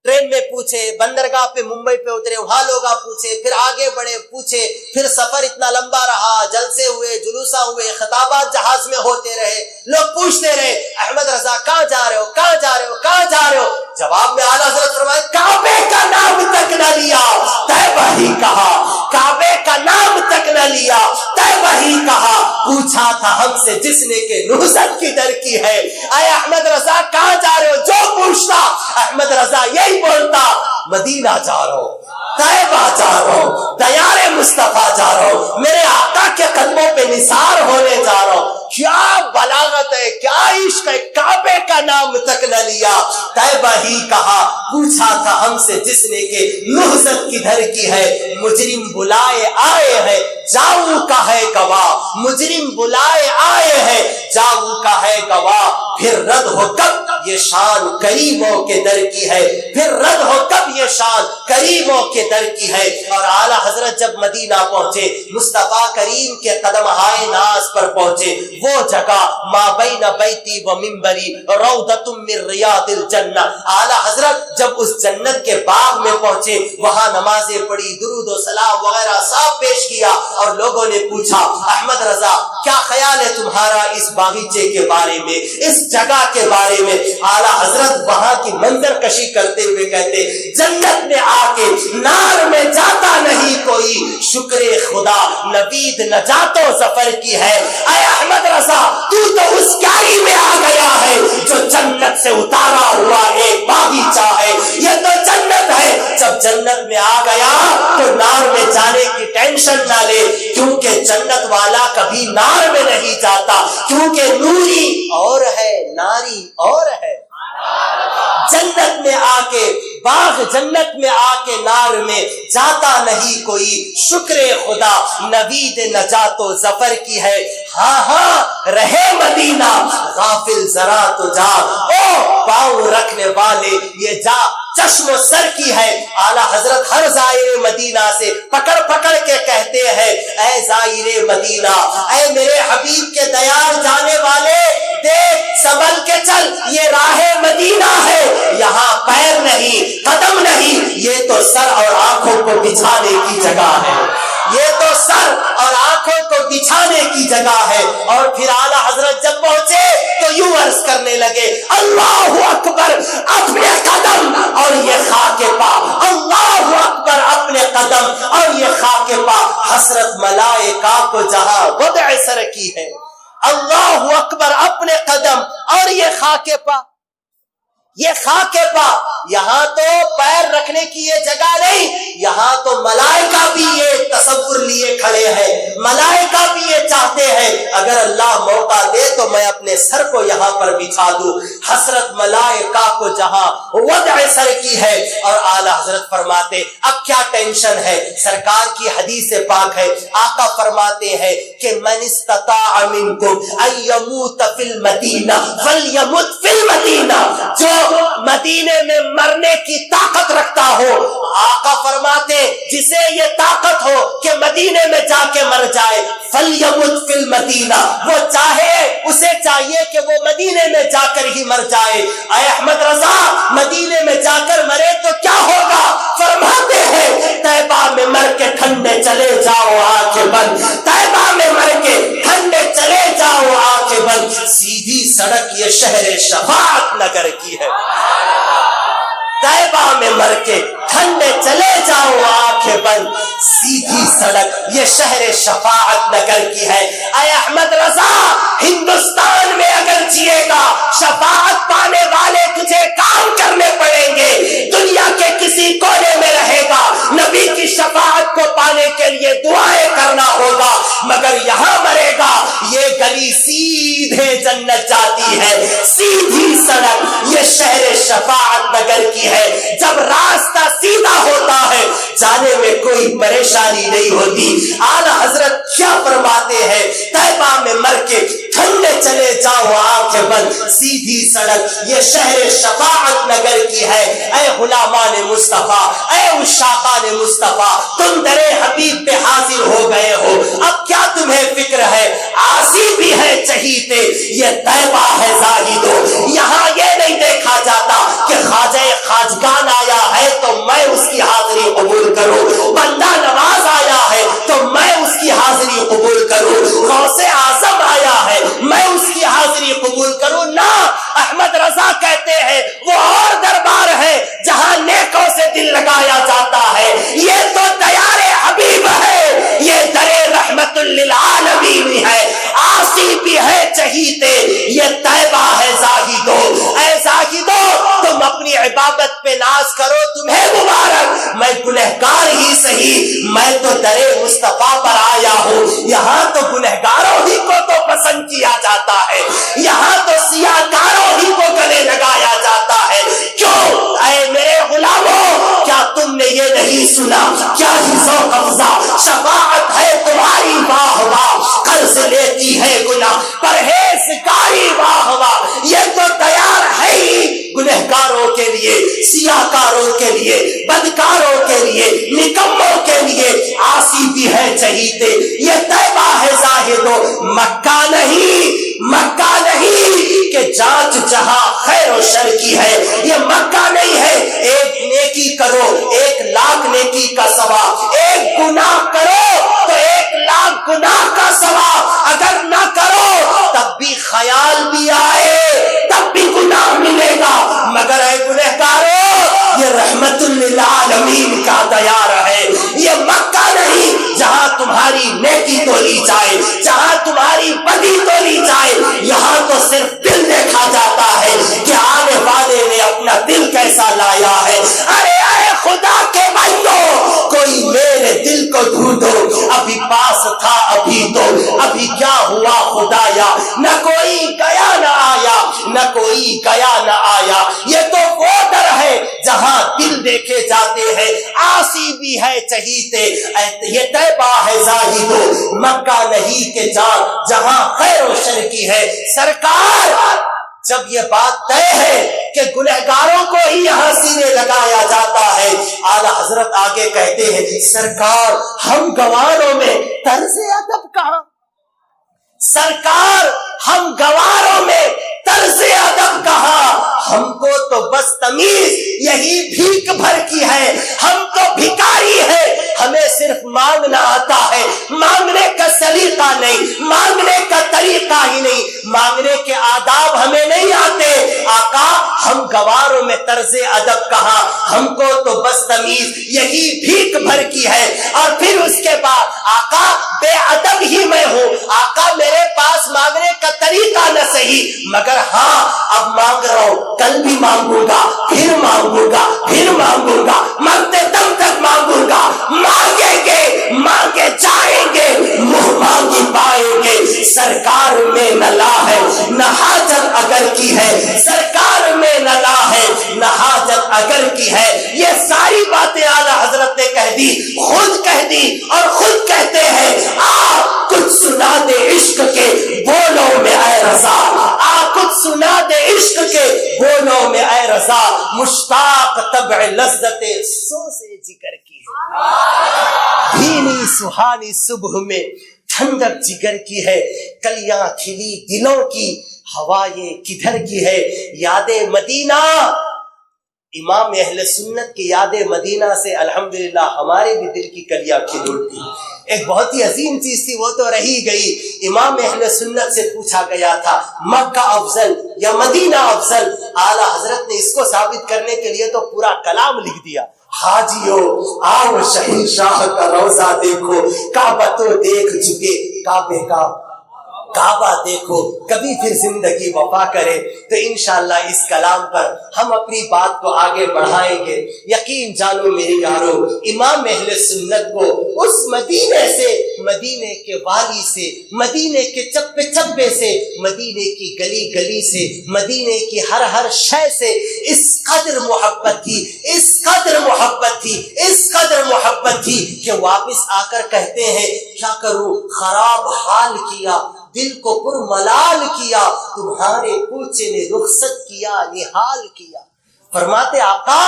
ٹرین میں پوچھے، بندرگاہ پہ ممبئی پہ اترے وہاں لوگ پوچھے، پھر آگے بڑھے پوچھے، پھر سفر اتنا لمبا رہا، جلسے ہوئے، جلوسہ ہوئے، خطابات جہاز میں ہوتے رہے، لوگ پوچھتے رہے احمد رضا کہاں جا رہے ہو، کہاں جا رہے ہو، کہاں جا رہے ہو؟ جواب میں اعلیٰ حضرت فرمائے کعبے کا نام تک نہ لیا، طیبہ ہی کہا، کعبے کا نام تک نہ لیا، طیبہ ہی کہا، پوچھا تھا ہم سے جس نے کہ نہضت کی در کی ہے، اے احمد رضا کہاں جا رہے ہو؟ جو پوچھتا احمد رضا یہی بولتا، مدینہ جا رہا ہوں، طیبہ جا رہا ہوں، دیار مصطفیٰ جا رہا ہوں، میرے آقا کے قدموں پہ نثار ہونے جا رہا ہوں۔ کیا بلاغت ہے، کیا عشق ہے، کعبے کا نام تک نہ لیا، طیبہ ہی کہا، پوچھا تھا ہم سے جس نے کہ نہضت کدھر کی ہے، مجرم بلائے آئے ہیں جاؤ کا ہے گواہ، مجرم بلائے آئے ہیں جاؤ کا ہے گواہ، پھر رد ہو کب یہ شان کریموں کے در کی ہے، پھر رد ہو کب یہ شان کریموں کے در کی ہے۔ اور اعلیٰ حضرت جب مدینہ پہنچے، مصطفیٰ کریم کے قدم ہائے ناز پر پہنچے، وہ جگہ ما بین بیتی و منبری روضۃ من ریاض الجنہ، اعلیٰ حضرت جب اس جنت کے باغ میں پہنچے، وہاں نمازیں پڑھی، درود و سلام وغیرہ سب پیش کیا، اور لوگوں نے پوچھا احمد رضا کیا خیال ہے تمہارا اس باغیچے کے بارے میں، اس جگہ کے بارے میں؟ اعلیٰ حضرت وہاں کی منظر کشی کرتے ہوئے کہتے جنت میں آ کے نار میں جاتا نہیں کوئی، شکر خدا نوید نجات و ظفر کی ہے۔ اے احمد رضا تو اس کیاری میں آ گیا ہے جو جنت سے اتارا ہوا ایک باغیچہ ہے، یہ تو جنت ہے۔ جب جنت میں آ گیا تو نار میں جانے کی ٹینشن نہ لے، کیونکہ جنت والا کبھی نار میں نہیں جاتا، کیونکہ نوری اور ہے ناری اور ہے۔ جنت میں آ کے باغ جنت میں آ کے نار میں جاتا نہیں کوئی، شکر خدا نوید نجات و ظفر کی ہے۔ ہاں ہاں رہے مدینہ غافل ذرا تو جا، او پاؤں رکھنے والے یہ جا چشم و سر کی ہے۔ اعلیٰ حضرت ہر زائر مدینہ سے پکڑ پکڑ کے کہتے ہیں اے زائر مدینہ، اے میرے حبیب کے دیار جانے والے، دیکھ سنبھل کے چل، یہ راہ مدینہ ہے، یہاں پیر نہیں قدم نہیں، یہ تو سر اور آنکھوں کو بچھانے کی جگہ ہے، یہ تو سر اور آنکھوں کو بچھانے کی جگہ ہے۔ اور پھر اعلیٰ حضرت جب پہنچے تو یوں عرض کرنے لگے اللہ اکبر اپنے قدم اور یہ خاک پا، اللہ اکبر اپنے قدم اور یہ خاک پا، حسرت ملائکہ کو جہاں وضع سر کی ہے، اللہ اکبر اپنے قدم اور یہ خاک پا، یہ خاک پا، یہاں تو پیر رکھنے کی یہ جگہ نہیں، یہاں تو ملائکہ بھی یہ تصور لیے کھڑے ہیں، ملائکہ بھی یہ چاہتے ہیں اگر اللہ موقع دے تو میں اپنے سر کو یہاں پر بچھا دوں، حسرت ملائکہ کو جہاں وضع سر کی ہے۔ اور اعلیٰ حضرت فرماتے اب کیا ٹینشن ہے، سرکار کی حدیث پاک ہے، آقا فرماتے ہیں کہ من استطاع منکم ان یموت فی المدینہ فلیمت فی المدینہ، جو مدینے میں مرنے کی طاقت رکھتا ہو، آقا فرماتے جسے یہ طاقت ہو کہ مدینے میں جا کے مر جائے، فلیمت فی المدینہ، وہ چاہے اسے چاہیے کہ وہ مدینے میں جا کر ہی مر جائے۔ اے احمد رضا مدینے میں جا کر مرے تو کیا ہوگا؟ فرماتے ہیں طیبہ میں مر کے ٹھنڈے چلے جاؤ آنکھیں بند، طیبہ میں مر کے ٹھنڈے چلے جاؤ آنکھیں بند، سیدھی سڑک یہ شہر شفاعت نگر کی ہے۔ طیبہ میں مر کے ٹھنڈے چلے جاؤ آنکھیں بند، سیدھی سڑک یہ شہر شفاعت نگر کی ہے۔ اے احمد رضا، ہندوستان میں اگر جیے گا شفاعت پانے والے تجھے کام کرنے پڑیں گے، دنیا کے کسی کونے میں رہے گا نبی کی شفاعت کو پانے کے لیے دعائیں کرنا ہوگا، مگر یہاں مرے گا یہ گلی سیدھے جنت جاتی ہے، سیدھی سڑک یہ شہر شفاعت نگر کی ہے۔ جب راستہ سیدھا ہوتا ہے جانے میں کوئی پریشانی نہیں ہوتی۔ اعلیٰ حضرت کیا فرماتے ہیں، طیبہ میں مر کے ٹھنڈے چلے جاؤ آنکھیں بند، سیدھی سڑک یہ شہر شفاعت نگر کی ہے۔ اے غلامان مصطفیٰ، اے عشاقان مصطفیٰ، تم در حبیب پہ حاضر ہو گئے ہو، اب کیا تمہیں فکر ہے؟ عاصی بھی ہے چہیتے یہ طیبہ ہے زاہدو۔ یہاں یہ نہیں دیکھا جاتا کہ خواجہ خواجگان آیا ہے تو میں اس کی حاضری قبول کروں، بندہ نواز آیا ہے تو میں اس کی حاضری قبول کروں، غوث اعظم آیا ہے میں اس کی حاضری قبول کروں۔ نہ، احمد رضا کہتے ہیں وہ اور دربار ہے جہاں نیکوں سے دل لگایا جاتا ہے، یہ تو دیار حبیب ہے، یہ در رحمت للعالمین ہے، عاصی بھی ہے چہیتے یہ طیبہ ہے زاہدو۔ اے زاہدو، تم اپنی عبادت پہ ناز کرو، تمہیں مبارک، میں گنہگار ہی سہی، میں تو در مصطفیٰ پر آیا ہوں۔ یہاں تو گنہگاروں ہی کو تو پسند کیا جاتا ہے، یہاں تو سیاہ کاروں ہی کو گلے لگایا جاتا ہے۔ کیوں اے میرے غلاموں، کیا تم نے یہ نہیں سنا؟ کیا حصو قبضہ شفاعت ہے تمہاری، واہ واہ، قرض لیتی ہے گناہ پرہیزگاری، واہ واہ، یہ تو تیار ہے ہی گنہگاروں کے لیے، سیاہ کاروں کے لیے، بدکاروں کے لیے، نکموں کے لیے، عاصی بھی ہے چہیتے یہ طیبہ ہے زاہدو۔ مکہ نہیں، مکہ نہیں کہ جانچ جہاں خیر و شر کی ہے، یہ مکہ نہیں ہے ایک نیکی کرو 1,00,000 نیکی کا ثواب، ایک گناہ کرو تو 1,00,000 گناہ کا ثواب، اگر نہ کرو تب بھی خیال بھی آئے تب بھی گناہ ملے گا، مگر اے گنہگارو یہ رحمت للعالمین کا دیار ہے، یہ مکہ نہیں جہاں تمہاری نیکی تولی جائے، جہاں تمہاری بدی تولی جائے، یہاں تو صرف دل دیکھا جاتا ہے کہ آنے والے نے اپنا دل کیسا لایا ہے۔ ارے اے خدا کے بندو، کوئی میرے دل کو ڈھونڈو، ابھی پاس تھا ابھی تو، ابھی کیا ہوا خدایا، نہ کوئی گیا نہ آیا، نہ کوئی گیا نہ آیا، یہ تو وہ در ہے جہاں دل دیکھے جاتے ہیں، عاصی بھی ہے چہیتے یہ طیبہ ہے زاہدو، مکہ نہیں کہ جہاں خیر و شر کی ہے۔ سرکار جب یہ بات طے ہے کہ گنہگاروں کو ہی یہاں سینے لگایا جاتا ہے، اعلیٰ حضرت آگے کہتے ہیں سرکار ہم گواروں میں طرز ادب کہاں، سرکار ہم گواروں میں طرز ادب کہاں، ہم کو تو بس تمیز یہی بھیک بھر کی ہے، ہم تو بھکاری ہے، ہمیں صرف مانگنا آتا ہے، مانگنے کا سلیقہ نہیں، مانگنے کا طریقہ ہی نہیں، مانگنے کے آداب ہمیں نہیں آتے۔ آقا ہم گواروں میں طرز ادب کہاں، ہم کو تو بس تمیز یہی بھیک بھر کی ہے، اور پھر اس کے بعد آقا بے ادب ہی میں ہوں، آقا میرے پاس مانگنے کا طریقہ نہ صحیح، مگر ہاں اب مانگ رہا ہوں، کل بھی مانگوں گا، پھر مانگوں گا، پھر مانگوں گا، مرتے دم تک مانگوں گا، مانگیں گے مانگے جائیں گے، منہ مانگی پائیں گے۔ سرکار میں نہ لا ہے نہ حاجت اگر کی ہے، سرکار میں نہ لا ہے نہ حاجت اگر کی ہے، یہ ساری باتیں اعلیٰ حضرت نے کہہ دی، خود کہہ دی، اور خود کہتے ہیں آپ کچھ سنا دے عشق کے بولوں میں اے رضا، آپ کچھ سنا دے عشق کے بولوں میں اے رضا، مشتاق طبع لذت سو سے جگر کی ہے، بھینی سہانی صبح میں ٹھنڈک جگر کی ہے، کلیاں کھلی دلوں کی، ہوائیں کدھر کی ہے، یاد مدینہ امام اہل سنت کی یاد مدینہ سے الحمدللہ ہمارے بھی دل کی کلیاں کھل اٹھتی. ایک بہت ہی عظیم چیز تھی، وہ تو رہی گئی. امام اہل سنت سے پوچھا گیا تھا مکہ افضل یا مدینہ افضل، اعلیٰ حضرت نے اس کو ثابت کرنے کے لیے تو پورا کلام لکھ دیا. حاجیو آؤ شہنشاہ کا روضہ دیکھو، کعبہ تو دیکھ چکے، کعبے کا کعبہ دیکھو. کبھی پھر زندگی وفا کرے تو انشاءاللہ اس کلام پر ہم اپنی بات کو آگے بڑھائیں گے. یقین جانو میرے یارو، امام اہل سنت کو اس مدینے سے، مدینے کے والی سے، مدینے کے چپے چپے سے، مدینے کی گلی گلی سے، مدینے کی ہر شے سے اس قدر محبت تھی، اس قدر محبت تھی، اس قدر محبت تھی کہ واپس آ کر کہتے ہیں کیا کروں، خراب حال کیا، دل کو پر ملال کیا، تمہارے کوچے نے رخصت کیا، نہال کیا. فرماتے آقا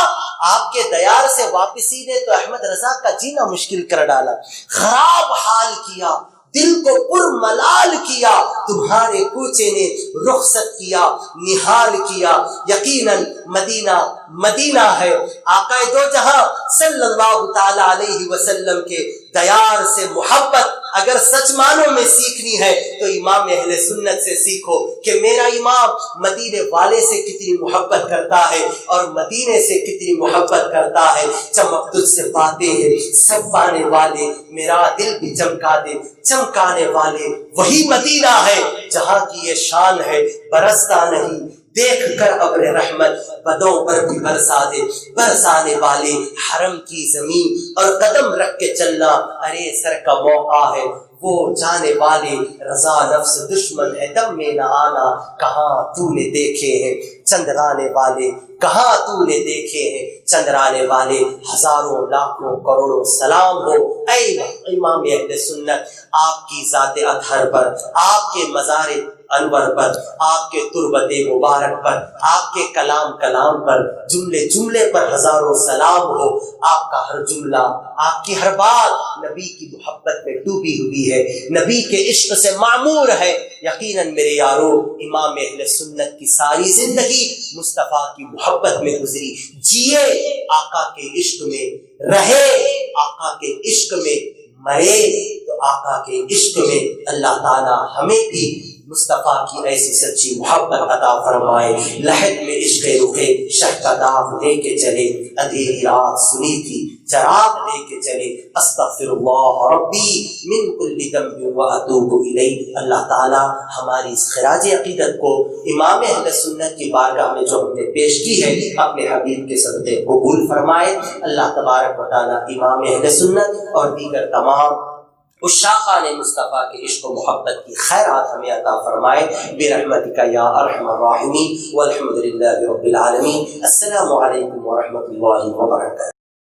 آپ کے دیار سے واپسی نے تو احمد رضا کا جینا مشکل کر ڈالا. خراب حال کیا، دل کو پر ملال کیا، تمہارے کوچے نے رخصت کیا، نہال کیا. یقیناً مدینہ مدینہ ہے. آقا دو جہاں صلی اللہ تعالی علیہ وسلم کے دیار سے محبت اگر سچ معنوں میں سیکھنی ہے تو امام اہل سنت سے سیکھو کہ میرا امام مدینے والے سے کتنی محبت کرتا ہے اور مدینے سے کتنی محبت کرتا ہے. چمک تجھ سے باتیں ہیں سب پانے والے، میرا دل بھی چمکا دے. چمکانے والے وہی مدینہ ہے جہاں کی یہ شان ہے، برستا نہیں دیکھ کر ابر رحمت، بدوں پر بھی برسا دے. برسانے والے حرم کی زمین اور قدم رکھ کے چلنا ارے سر کا موقع ہے. وہ جانے والے رضا نفس دشمن ہے، دم میں نہ آنا کہاں تو نے دیکھے ہیں. چندرانے والے کہاں تو نے دیکھے ہیں، چندرانے والے ہزاروں لاکھوں کروڑوں سلام ہو اے امام اہل سنت. آپ کی ذات اطہر پر، آپ کے مزار انور پر، آپ کے تربت مبارک پر، آپ کے کلام پر، جملے پر ہزاروں سلام ہو. آپ کا ہر جملہ، آپ کی ہر بات نبی کی محبت میں ڈوبی ہوئی ہے، نبی کے عشق سے معمور ہے. یقیناً میرے یارو امام اہل سنت کی ساری زندگی مصطفیٰ کی محبت میں گزری. جیے آقا کے عشق میں، رہے آقا کے عشق میں، مرے تو آقا کے عشق میں. اللہ تعالی ہمیں بھی مصطفیٰ کی ایسی سچی محبت عطا فرمائے. لحد میں عشق رخے شہ کا داغ دے کے چلے، اندھیری رات سنی تھی چراغ لے کے چلے. استغفر اللہ ربی من کل ذنب واتوب الیہ. اللہ تعالی ہماری اس خراج عقیدت کو امام اہل سنت کی بارگاہ میں جو ہم نے پیش کی ہے اپنے حبیب کے صدقے قبول فرمائے. اللہ تبارک و تعالی امام اہل سنت اور دیگر تمام عشاقان مصطفیٰ کے عشق و محبت کی خیرات ہمیں عطا فرمائے برحمتک یا ارحم الراحمین والحمد للہ رب العالمین. السلام علیکم ورحمۃ اللہ وبرکاتہ.